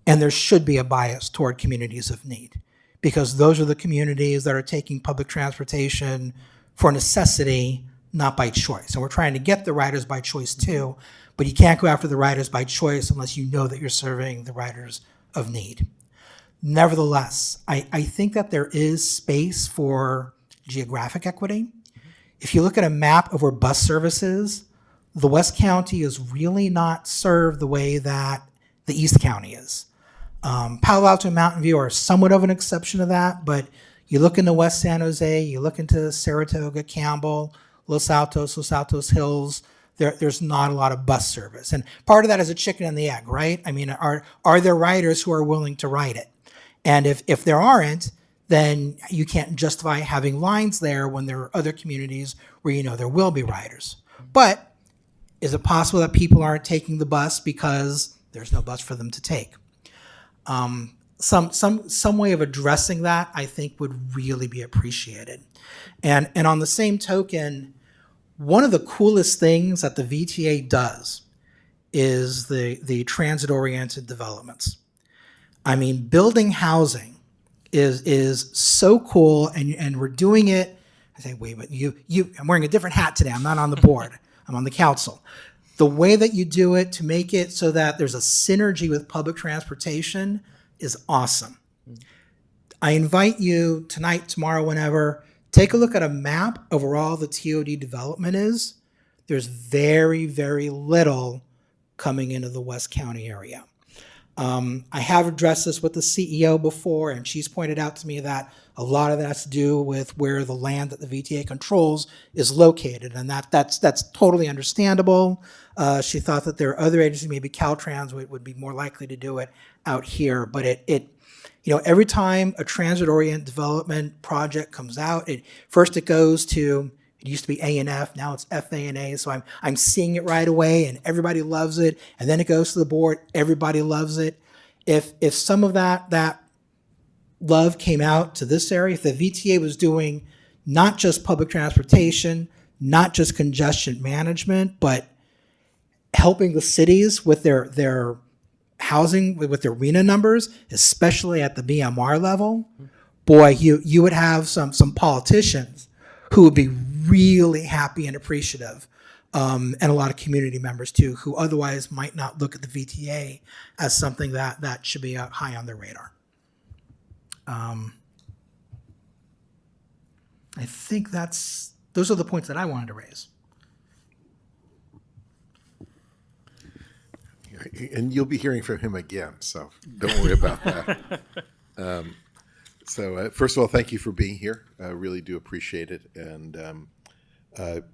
Speaker 6: And there should be a bias toward communities of need, because those are the communities that are taking public transportation for necessity, not by choice. And we're trying to get the riders by choice too, but you can't go after the riders by choice unless you know that you're serving the riders of need. Nevertheless, I think that there is space for geographic equity. If you look at a map of where bus services, the West County is really not served the way that the East County is. Palo Alto and Mountain View are somewhat of an exception to that, but you look into West San Jose, you look into Saratoga, Campbell, Los Altos Hills, there's not a lot of bus service. And part of that is a chicken and the egg, right? I mean, are there riders who are willing to ride it? And if there aren't, then you can't justify having lines there when there are other communities where you know there will be riders. But is it possible that people aren't taking the bus because there's no bus for them to take? Some way of addressing that, I think, would really be appreciated. And on the same token, one of the coolest things that the VTA does is the transit-oriented developments. I mean, building housing is so cool, and we're doing it. I say, wait, but I'm wearing a different hat today. I'm not on the board. I'm on the council. The way that you do it to make it so that there's a synergy with public transportation is awesome. I invite you tonight, tomorrow, whenever, take a look at a map of where all the TOD development is. There's very, very little coming into the West County area. I have addressed this with the CEO before, and she's pointed out to me that a lot of that has to do with where the land that the VTA controls is located, and that's totally understandable. She thought that there are other agencies, maybe Caltrans would be more likely to do it out here, but every time a transit-oriented development project comes out, it goes to, it used to be A&F, now it's FA&A, so I'm seeing it right away, and everybody loves it, and then it goes to the board, everybody loves it. If some of that love came out to this area, if the VTA was doing not just public transportation, not just congestion management, but helping the cities with their housing, with their RENA numbers, especially at the BMR level, boy, you would have some politicians who would be really happy and appreciative, and a lot of community members too, who otherwise might not look at the VTA as something that should be high on their radar. I think those are the points that I wanted to raise.
Speaker 3: And you'll be hearing from him again, so don't worry about that. So first of all, thank you for being here. I really do appreciate it. And it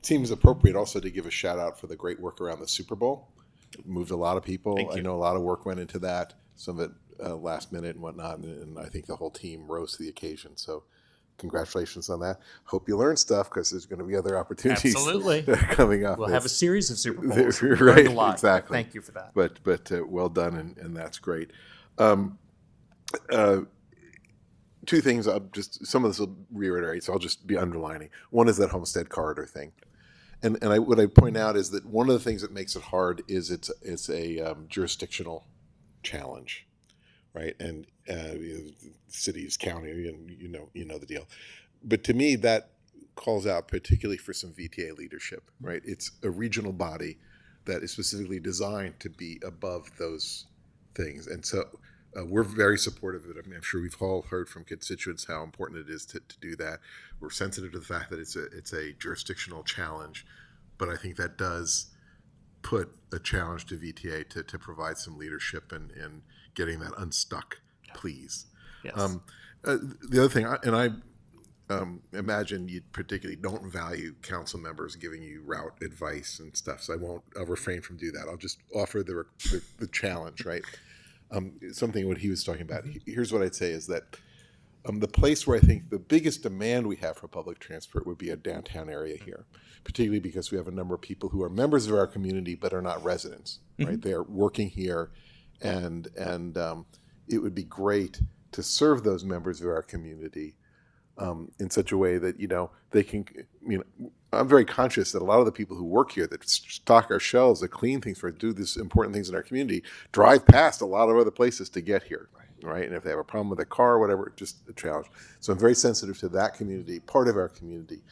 Speaker 3: seems appropriate also to give a shout out for the great work around the Super Bowl. It moved a lot of people. I know a lot of work went into that, some of it last minute and whatnot. And I think the whole team rose to the occasion. So congratulations on that. Hope you learned stuff, because there's going to be other opportunities
Speaker 9: Absolutely.
Speaker 3: coming up.
Speaker 9: We'll have a series of Super Bowls. We
Speaker 3: Right,
Speaker 9: learned a lot.
Speaker 3: exactly.
Speaker 9: Thank you for that.
Speaker 3: But well done, and that's great. Two things, some of this will reiterate, so I'll just be underlining. One is that Homestead Corridor thing. And what I point out is that one of the things that makes it hard is it's a jurisdictional challenge, right? And cities, county, and you know the deal. But to me, that calls out particularly for some VTA leadership, right? It's a regional body that is specifically designed to be above those things, and so we're very supportive of it. I mean, I'm sure we've all heard from constituents how important it is to do that. We're sensitive to the fact that it's a jurisdictional challenge, but I think that does put a challenge to VTA to provide some leadership in getting that unstuck, please.
Speaker 9: Yes.
Speaker 3: The other thing, I imagine you particularly don't value council members giving you route advice and stuff, so I'll refrain from do that. I'll just offer the challenge, right? Something what he was talking about. Here's what I'd say is that the place where I think the biggest demand we have for public transport would be a downtown area here, particularly because we have a number of people who are members of our community but are not residents, right? They are working here, and it would be great to serve those members of our community in such a way that, they can, I'm very conscious that a lot of the people who work here, that stock our shelves, that clean things for us, do these important things in our community, drive past a lot of other places to get here, right? And if they have a problem with a car or whatever, just a challenge. So I'm very sensitive to that community, part of our community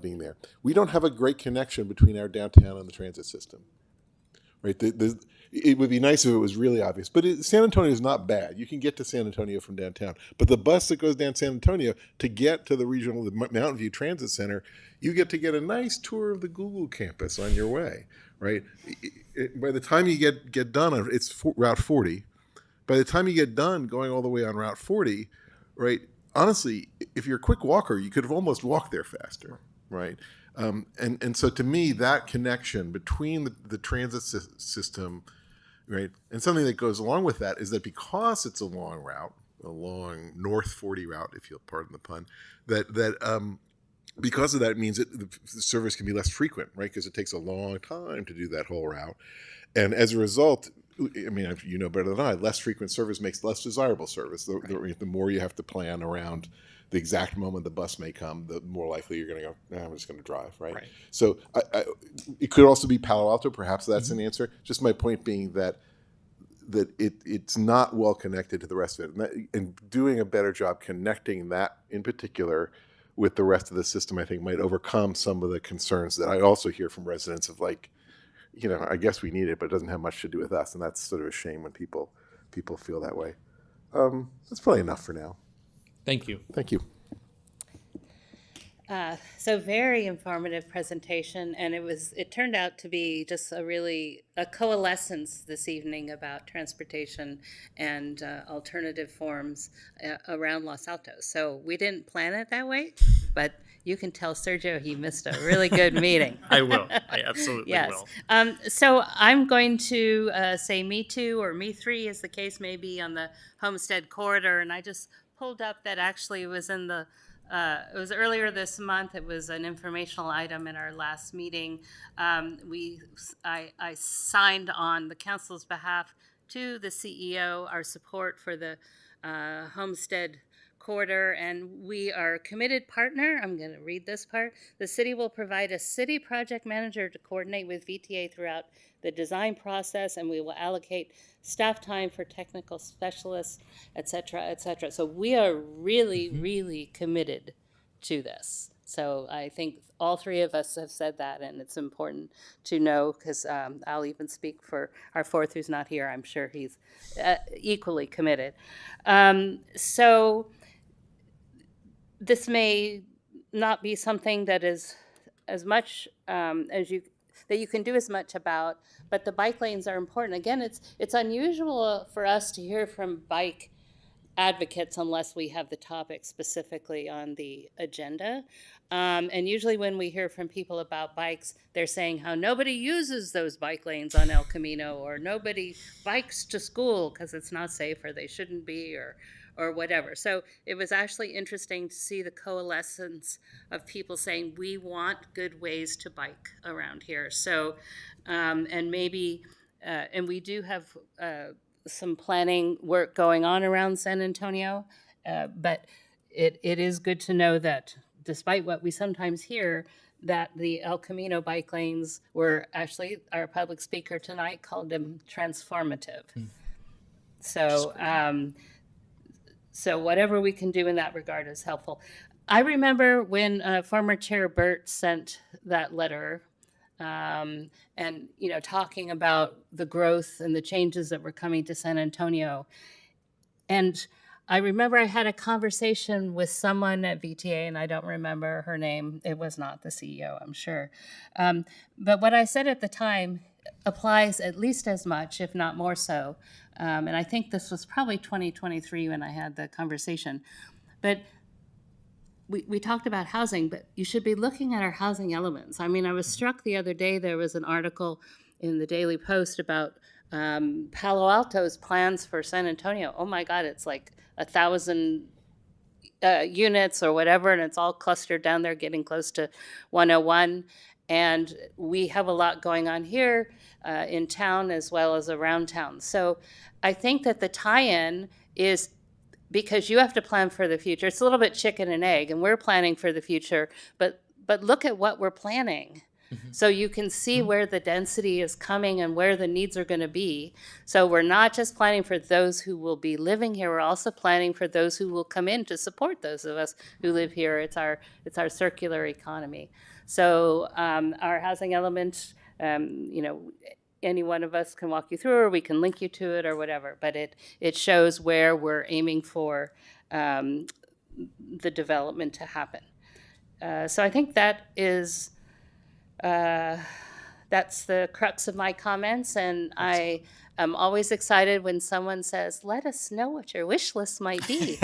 Speaker 3: being there. We don't have a great connection between our downtown and the transit system, right? It would be nice if it was really obvious, but San Antonio is not bad. You can get to San Antonio from downtown, but the bus that goes down San Antonio to get to the Mountain View Transit Center, you get a nice tour of the Google campus on your way, right? By the time you get done, it's Route 40. By the time you get done going all the way on Route 40, right? Honestly, if you're a quick walker, you could have almost walked there faster, right? And so to me, that connection between the transit system, right, and something that goes along with that is that because it's a long route, a long North 40 route, if you'll pardon the pun, that because of that, it means that the service can be less frequent, right? Because it takes a long time to do that whole route. And as a result, I mean, you know better than I, less frequent service makes less desirable service. The more you have to plan around the exact moment the bus may come, the more likely you're going to go, I'm just going to drive, right? So it could also be Palo Alto. Perhaps that's an answer. Just my point being that it's not well connected to the rest of it. And doing a better job connecting that in particular with the rest of the system, I think, might overcome some of the concerns that I also hear from residents of, like, I guess we need it, but it doesn't have much to do with us. And that's sort of a shame when people feel that way. That's probably enough for now.
Speaker 9: Thank you.
Speaker 3: Thank you.
Speaker 1: So very informative presentation, and it turned out to be just a coalescence this evening about transportation and alternative forms around Los Altos. So we didn't plan it that way, but you can tell Sergio he missed a really good meeting.
Speaker 9: I will. I absolutely will.
Speaker 1: So I'm going to say me too, or me three, as the case may be, on the Homestead Corridor, and I just pulled up that actually it was it was earlier this month. It was an informational item in our last meeting. I signed on the council's behalf to the CEO our support for the Homestead Corridor, and we are a committed partner. I'm going to read this part. The city will provide a city project manager to coordinate with VTA throughout the design process, and we will allocate staff time for technical specialists, et cetera, et cetera. So we are really, really committed to this. So I think all three of us have said that, and it's important to know, because I'll even speak for our fourth who's not here. I'm sure he's equally committed. So this may not be something that is as much that you can do as much about, but the bike lanes are important. Again, it's unusual for us to hear from bike advocates unless we have the topic specifically on the agenda. And usually when we hear from people about bikes, they're saying how nobody uses those bike lanes on El Camino, or nobody bikes to school because it's not safe, or they shouldn't be, or whatever. So it was actually interesting to see the coalescence of people saying, we want good ways to bike around here. So, and maybe, and we do have some planning work going on around San Antonio, but it is good to know that despite what we sometimes hear, that the El Camino bike lanes were actually, our public speaker tonight called them transformative. So, so whatever we can do in that regard is helpful. I remember when former Chair Burt sent that letter, and talking about the growth and the changes that were coming to San Antonio. And I remember I had a conversation with someone at VTA, and I don't remember her name. It was not the CEO, I'm sure. But what I said at the time applies at least as much, if not more so. And I think this was probably 2023 when I had the conversation. But we talked about housing, but you should be looking at our housing elements. I mean, I was struck the other day, there was an article in the Daily Post about Palo Alto's plans for San Antonio. Oh my God, it's like 1,000 units or whatever, and it's all clustered down there, getting close to 101. And we have a lot going on here in town as well as around town. So I think that the tie-in is because you have to plan for the future. It's a little bit chicken and egg, and we're planning for the future, but look at what we're planning. So you can see where the density is coming and where the needs are going to be. So we're not just planning for those who will be living here, we're also planning for those who will come in to support those of us who live here. It's our circular economy. So our housing element, any one of us can walk you through, or we can link you to it or whatever, but it shows where we're aiming for the development to happen. So I think that is that's the crux of my comments, and I am always excited when someone says, let us know what your wish list might be.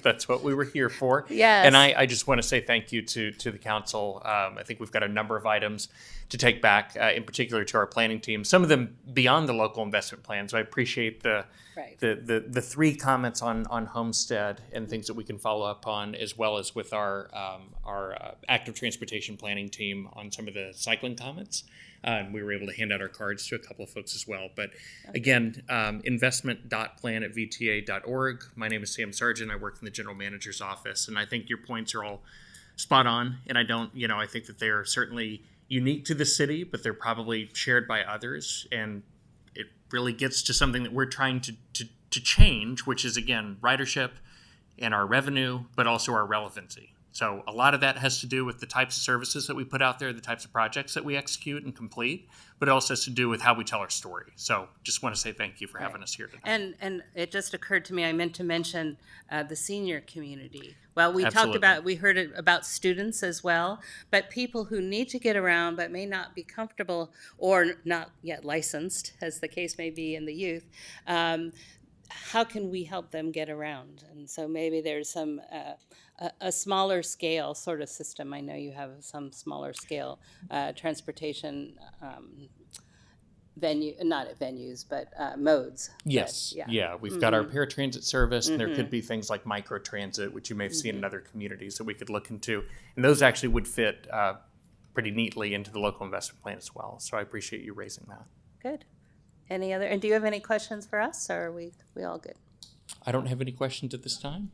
Speaker 9: That's what we were here for.
Speaker 1: Yes.
Speaker 9: And I just want to say thank you to the council. I think we've got a number of items to take back, in particular to our planning team, some of them beyond the local investment plan. So I appreciate the three comments on Homestead and things that we can follow up on, as well as with our active transportation planning team on some of the cycling comments. And we were able to hand out our cards to a couple of folks as well. But again, investment.plan@vta.org. My name is Sam Sargent. I work in the general manager's office. And I think your points are all spot on. And I think that they are certainly unique to the city, but they're probably shared by others. And it really gets to something that we're trying to change, which is, again, ridership and our revenue, but also our relevancy. So a lot of that has to do with the types of services that we put out there, the types of projects that we execute and complete, but it also has to do with how we tell our story. So just want to say thank you for having us here today.
Speaker 1: And it just occurred to me, I meant to mention the senior community. Well, we
Speaker 9: Absolutely.
Speaker 1: we heard about students as well, but people who need to get around but may not be comfortable or not yet licensed, as the case may be in the youth. How can we help them get around? And so maybe there's some a smaller scale sort of system. I know you have some smaller scale transportation not at venues, but modes.
Speaker 9: Yes.
Speaker 1: But,
Speaker 9: Yeah. We've got our paratransit service, and there could be things like microtransit, which you may have seen in other communities that we could look into. And those actually would fit pretty neatly into the local investment plan as well. So I appreciate you raising that.
Speaker 1: Good. Any other, and do you have any questions for us, or are we all good?
Speaker 9: I don't have any questions at this time.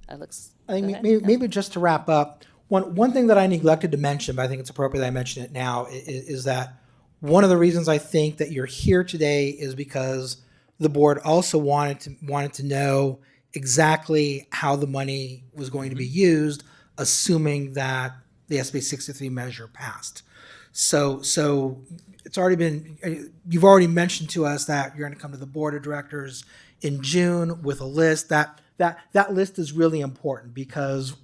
Speaker 1: That looks.
Speaker 6: I think
Speaker 1: go ahead.
Speaker 6: maybe just to wrap up, one thing that I neglected to mention, but I think it's appropriate that I mention it now, is that one of the reasons I think that you're here today is because the board also wanted to know exactly how the money was going to be used, assuming that the SB 63 measure passed. So it's already been, you've already mentioned to us that you're going to come to the board of directors in June with a list. That list is really important because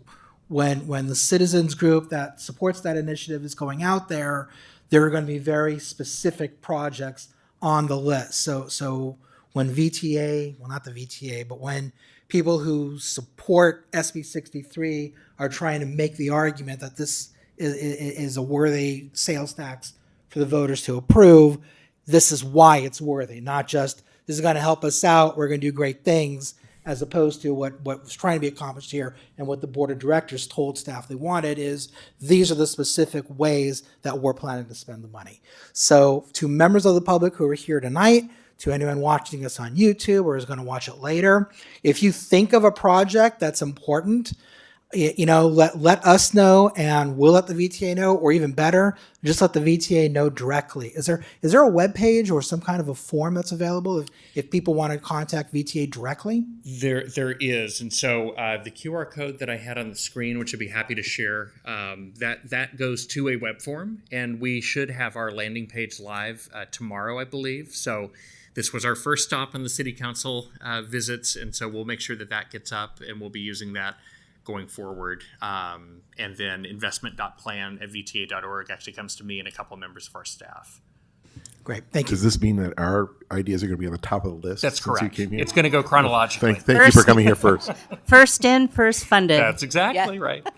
Speaker 6: when the citizens group that supports that initiative is going out there, there are going to be very specific projects on the list. So when VTA, well, not the VTA, but when people who support SB 63 are trying to make the argument that this is a worthy sales tax for the voters to approve, this is why it's worthy, not just this is going to help us out, we're going to do great things, as opposed to what was trying to be accomplished here and what the board of directors told staff they wanted is these are the specific ways that we're planning to spend the money. So to members of the public who are here tonight, to anyone watching us on YouTube or is going to watch it later, if you think of a project that's important, let us know and we'll let the VTA know, or even better, just let the VTA know directly. Is there a web page or some kind of a form that's available if people want to contact VTA directly?
Speaker 9: There is, and so the QR code that I had on the screen, which I'd be happy to share, that goes to a web form, and we should have our landing page live tomorrow, I believe. So this was our first stop on the city council visits, and so we'll make sure that gets up, and we'll be using that going forward. And then investment.plan@vta.org actually comes to me and a couple of members of our staff.
Speaker 6: Great, thank you.
Speaker 3: Does this mean that our ideas are going to be on the top of the list?
Speaker 9: That's
Speaker 3: since you
Speaker 9: correct.
Speaker 3: came here?
Speaker 9: It's going to go chronologically.
Speaker 3: Thank you for coming here first.
Speaker 1: First in, first funded.
Speaker 9: That's exactly right.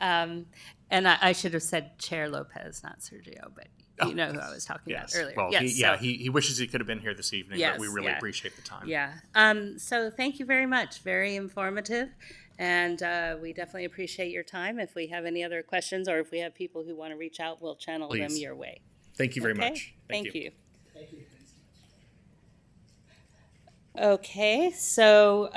Speaker 1: And I should have said Chair Lopez, not Sergio, but You know who I was talking
Speaker 9: Yes.
Speaker 1: about earlier.
Speaker 9: Well,
Speaker 1: Yes,
Speaker 9: yeah,
Speaker 1: so-
Speaker 9: he wishes he could have been here this evening,
Speaker 1: Yes,
Speaker 9: but we really
Speaker 1: yeah.
Speaker 9: appreciate the time.
Speaker 1: Yeah. So thank you very much. Very informative. And we definitely appreciate your time. If we have any other questions or if we have people who want to reach out, we'll channel them
Speaker 9: Please.
Speaker 1: your way.
Speaker 9: Thank you very
Speaker 1: Okay?
Speaker 9: much.
Speaker 1: Thank you. Okay, so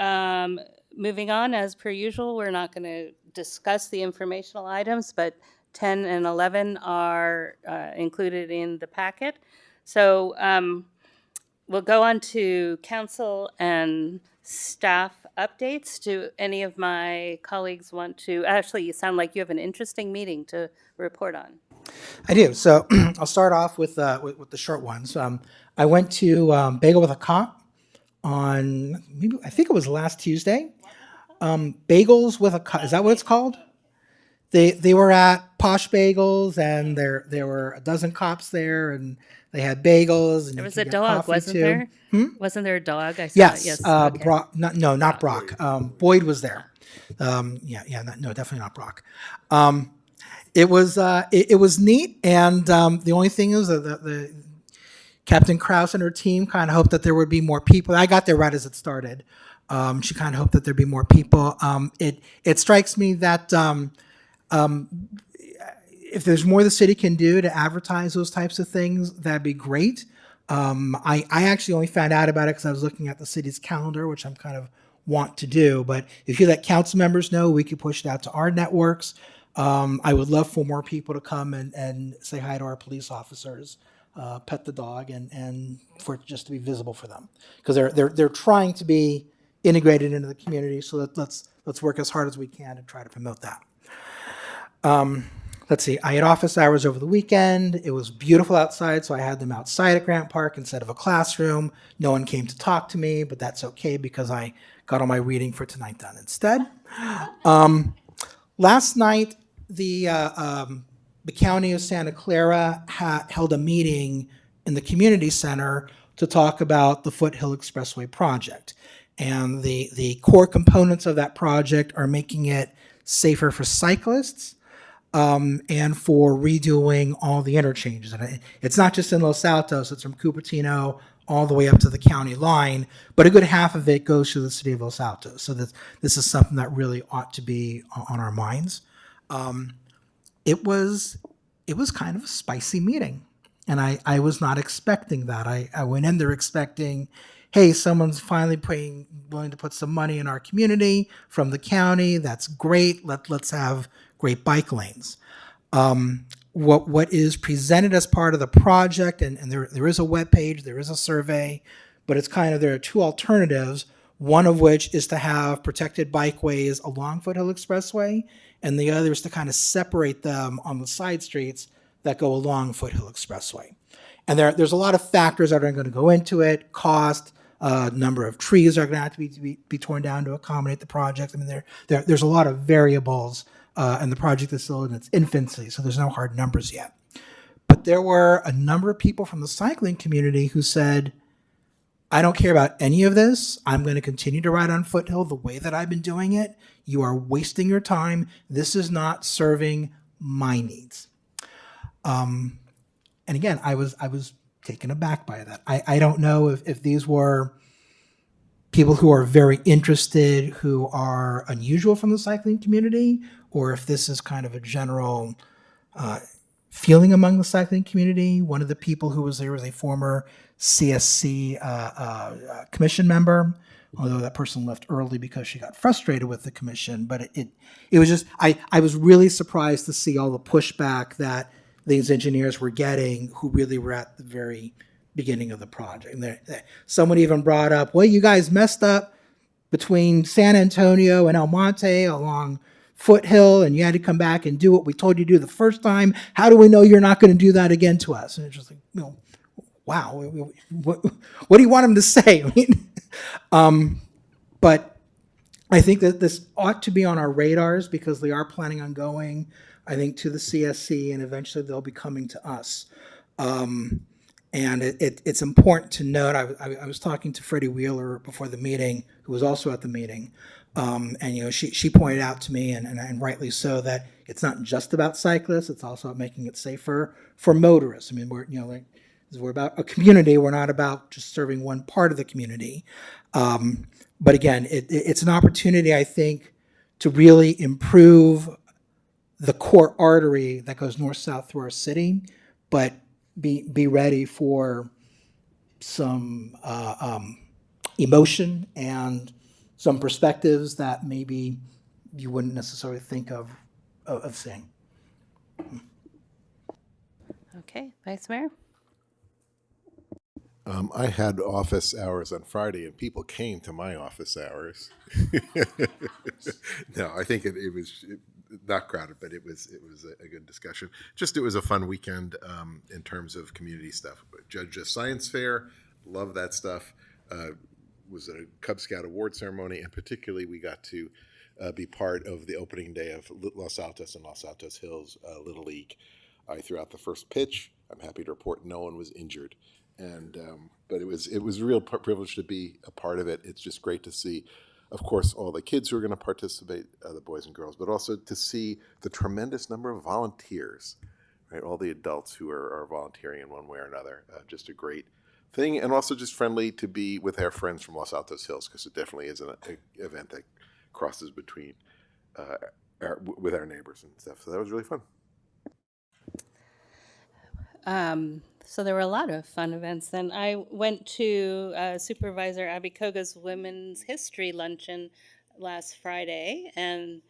Speaker 1: moving on, as per usual, we're not going to discuss the informational items, but 10 and 11 are included in the packet. So we'll go on to council and staff updates. Do any of my colleagues want to? Actually, you sound like you have an interesting meeting to report on.
Speaker 6: I do. So I'll start off with the short ones. I went to Bagel with a Cop on maybe I think it was last Tuesday. Bagels with a Cop, is that what it's called? They were at Posh Bagels, and there were a dozen cops there, and they had bagels. And
Speaker 1: There
Speaker 6: you
Speaker 1: was
Speaker 6: could
Speaker 1: a
Speaker 6: get
Speaker 1: dog,
Speaker 6: coffee
Speaker 1: wasn't
Speaker 6: too.
Speaker 1: there? Wasn't there a dog? I saw
Speaker 6: Yes,
Speaker 1: it. Yes. Okay.
Speaker 6: Brock. Not Brock. Boyd was there. No, definitely not Brock. It was neat, and the only thing is that the Captain Krause and her team kind of hoped that there would be more people. I got there right as it started. She kind of hoped that there'd be more people. It strikes me that if there's more the city can do to advertise those types of things, that'd be great. I actually only found out about it because I was looking at the city's calendar, which I'm kind of want to do. But if you let council members know, we could push it out to our networks. I would love for more people to come and say hi to our police officers, pet the dog, and for it just to be visible for them, because they're trying to be integrated into the community. So let's work as hard as we can to try to promote that. Let's see. I had office hours over the weekend. It was beautiful outside, so I had them outside at Grant Park instead of a classroom. No one came to talk to me, but that's okay because I got all my reading for tonight done instead. Last night, the county of Santa Clara held a meeting in the community center to talk about the Foothill Expressway project. And the core components of that project are making it safer for cyclists, and for redoing all the interchanges. And it's not just in Los Altos, it's from Cupertino all the way up to the county line, but a good half of it goes to the city of Los Altos. So this is something that really ought to be on our minds. It was kind of a spicy meeting, and I was not expecting that. I went in there expecting, hey, someone's finally willing to put some money in our community from the county. That's great. Let's have great bike lanes. What is presented as part of the project, and there is a webpage, there is a survey, but it's kind of, there are two alternatives, one of which is to have protected bikeways along Foothill Expressway, and the other is to kind of separate them on the side streets that go along Foothill Expressway. And there's a lot of factors that are going to go into it: cost, number of trees are going to have to be torn down to accommodate the project. I mean, there's a lot of variables, and the project is still in its infancy, so there's no hard numbers yet. But there were a number of people from the cycling community who said, I don't care about any of this. I'm going to continue to ride on Foothill the way that I've been doing it. You are wasting your time. This is not serving my needs. And again, I was taken aback by that. I don't know if these were people who are very interested, who are unusual from the cycling community, or if this is kind of a general feeling among the cycling community. One of the people who was there was a former CSC commission member, although that person left early because she got frustrated with the commission. But it was just, I was really surprised to see all the pushback that these engineers were getting, who really were at the very beginning of the project. And someone even brought up, well, you guys messed up between San Antonio and El Monte along Foothill, and you had to come back and do what we told you to do the first time. How do we know you're not going to do that again to us? And it's just like, wow, what do you want him to say? I mean, but I think that this ought to be on our radars because they are planning on going, I think, to the CSC, and eventually they'll be coming to us. And it's important to note, I was talking to Freddie Wheeler before the meeting, who was also at the meeting. And she pointed out to me, and rightly so, that it's not just about cyclists; it's also about making it safer for motorists. I mean, we're about a community. We're not about just serving one part of the community. But again, it's an opportunity, I think, to really improve the core artery that goes north-south through our city, but be ready for some emotion and some perspectives that maybe you wouldn't necessarily think of seeing.
Speaker 1: Okay, Vice Mayor?
Speaker 3: I had office hours on Friday, and people came to my office hours. No, I think it was not crowded, but it was a good discussion. Just it was a fun weekend in terms of community stuff. Judge a science fair, love that stuff. Was a Cub Scout award ceremony, and particularly we got to be part of the opening day of Los Altos and Los Altos Hills Little League. I threw out the first pitch. I'm happy to report no one was injured. And but it was a real privilege to be a part of it. It's just great to see, of course, all the kids who are going to participate, the boys and girls, but also to see the tremendous number of volunteers, right? All the adults who are volunteering in one way or another. Just a great thing, and also just friendly to be with our friends from Los Altos Hills, because it definitely is an event that crosses between with our neighbors and stuff. So that was really fun.
Speaker 1: So there were a lot of fun events. Then I went to Supervisor Abby Koga's Women's History Luncheon last Friday, and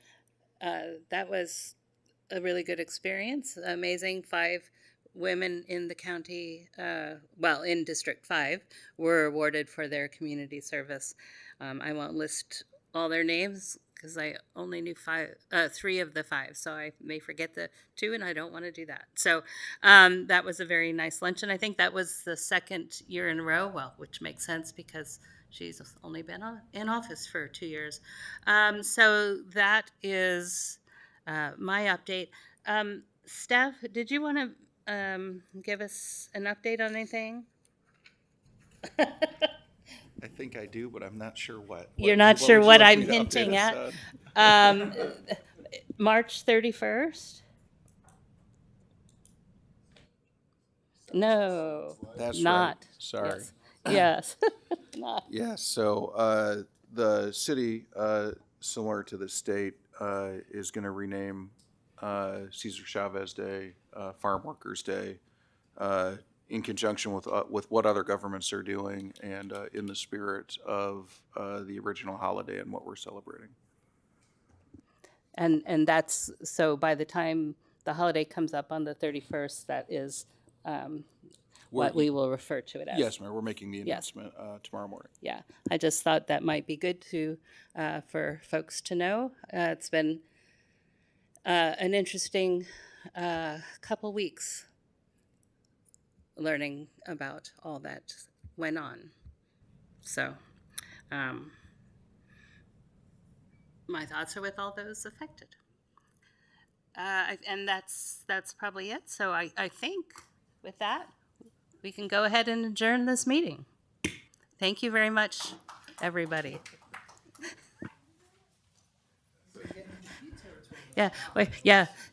Speaker 1: that was a really good experience. Amazing. 5 women in the county, in District 5, were awarded for their community service. I won't list all their names because I only knew 3 of the 5, so I may forget the 2, and I don't want to do that. So that was a very nice luncheon. I think that was the second year in a row, which makes sense because she's only been in office for 2 years. So that is my update. Steph, did you want to give us an update on anything?
Speaker 4: I think I do, but I'm not sure what.
Speaker 1: You're not
Speaker 4: what
Speaker 1: sure
Speaker 4: would you
Speaker 1: what
Speaker 4: like
Speaker 1: I'm
Speaker 4: me to update
Speaker 1: hinting
Speaker 4: us
Speaker 1: at?
Speaker 4: on?
Speaker 1: March 31st? No,
Speaker 4: That's
Speaker 1: not.
Speaker 4: right. Sorry.
Speaker 1: Yes. Not.
Speaker 4: Yes, so the city, similar to the state, is going to rename Cesar Chavez Day, Farm Workers Day, in conjunction with what other governments are doing, and in the spirit of the original holiday and what we're celebrating.
Speaker 1: And that's, so by the time the holiday comes up on the 31st, that is what we will refer to it as.
Speaker 4: Yes, Mayor, we're making the
Speaker 1: Yes.
Speaker 4: announcement tomorrow morning.
Speaker 1: Yeah, I just thought that might be good to for folks to know. It's been an interesting couple weeks learning about all that went on. So my thoughts are with all those affected. And that's probably it. So I think with that, we can go ahead and adjourn this meeting. Thank you very much, everybody. Yeah, wait, yeah.